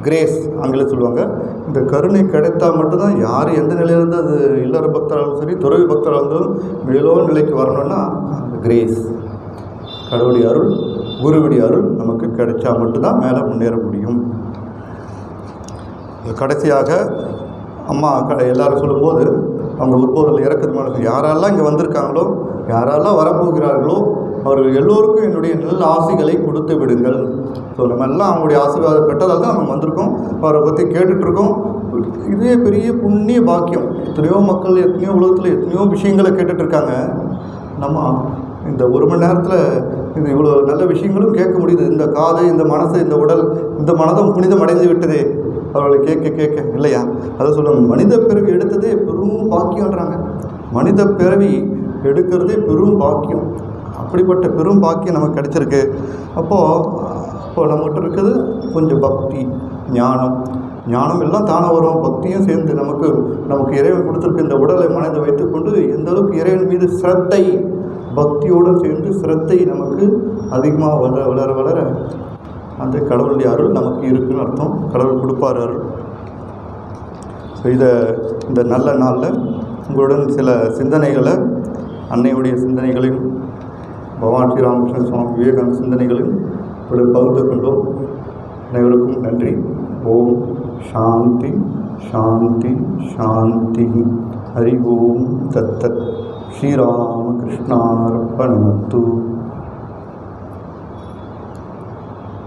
கிரேஸ் ஆங்கிலம் சொல்லுவாங்க. இந்த கருணை கிடைத்தால் மட்டும்தான் யார் எந்த நிலையிலிருந்து, அது இல்லற பக்தராலும் சரி துறவி பக்தராக இருந்தாலும் மேலோ நிலைக்கு வரணும்னா அந்த கிரேஸ், கடவுளுடைய அருள், குருவுடைய அருள் நமக்கு கிடைச்சா மட்டும்தான் மேலே முன்னேற முடியும். கடைசியாக அம்மா எல்லோரும் சொல்லும்போது அவங்க உட்போதல் இறக்குது மாதிரி, யாரெல்லாம் இங்கே வந்திருக்காங்களோ, யாரெல்லாம் வரப்போகிறார்களோ அவர்கள் எல்லோருக்கும் என்னுடைய நல்ல ஆசைகளை கொடுத்து விடுங்கள். ஸோ நம்ம எல்லாம் அவங்களுடைய ஆசீர்வாதம் பெற்றதால் தான் நம்ம வந்திருக்கோம். அவரை பற்றி கேட்டுட்ருக்கோம். இதுவே பெரிய புண்ணிய பாக்கியம். எத்தனையோ மக்கள் எத்தனையோ உலகத்தில் எத்தனையோ விஷயங்களை கேட்டுட்ருக்காங்க. நம்ம இந்த 1 மணி நேரத்தில் இது இவ்வளோ நல்ல விஷயங்களும் கேட்க முடியுது. இந்த காது, இந்த மனசு, இந்த உடல், இந்த மனதும் புனிதம் அடைந்து விட்டதே அவர்களை கேட்க இல்லையா? அதை சொல்லுவாங்க, மனித பிறவி எடுத்ததே பெரும் பாக்கியன்றாங்க. மனித பிறவி எடுக்கிறதே பெரும் பாக்கியம். அப்படிப்பட்ட பெரும் பாக்கியம் நமக்கு கிடைச்சிருக்கு. அப்போது நம்மகிட்ட இருக்குது கொஞ்சம் பக்தி, ஞானம் எல்லாம் தானாக வரும். பக்தியும் சேர்ந்து நமக்கு இறைவன் கொடுத்துருக்கு இந்த உடலை மனதை வைத்துக்கொண்டு எந்த அளவுக்கு இறைவன் மீது சிரத்தை, பக்தியோடு சேர்ந்து சிரத்தை நமக்கு அதிகமாக வளர அந்த கடவுளுடைய அருள் நமக்கு இருக்குன்னு அர்த்தம். கடவுள் கொடுப்பார் அருள். ஸோ இந்த நல்ல நாளில் உங்களுடன் சில சிந்தனைகளை, அன்னையுடைய சிந்தனைகளையும் பகவான் ஸ்ரீராமகிருஷ்ண சுவாமி விவேகானந்த சிந்தனைகளையும் பகிர்ந்து கொண்டோம். அனைவருக்கும் நன்றி. ஓம் சாந்தி சாந்தி சாந்தி. ஹரி ஓம் தத்தத். ஸ்ரீராமகிருஷ்ணார்ப்பணமஸ்து.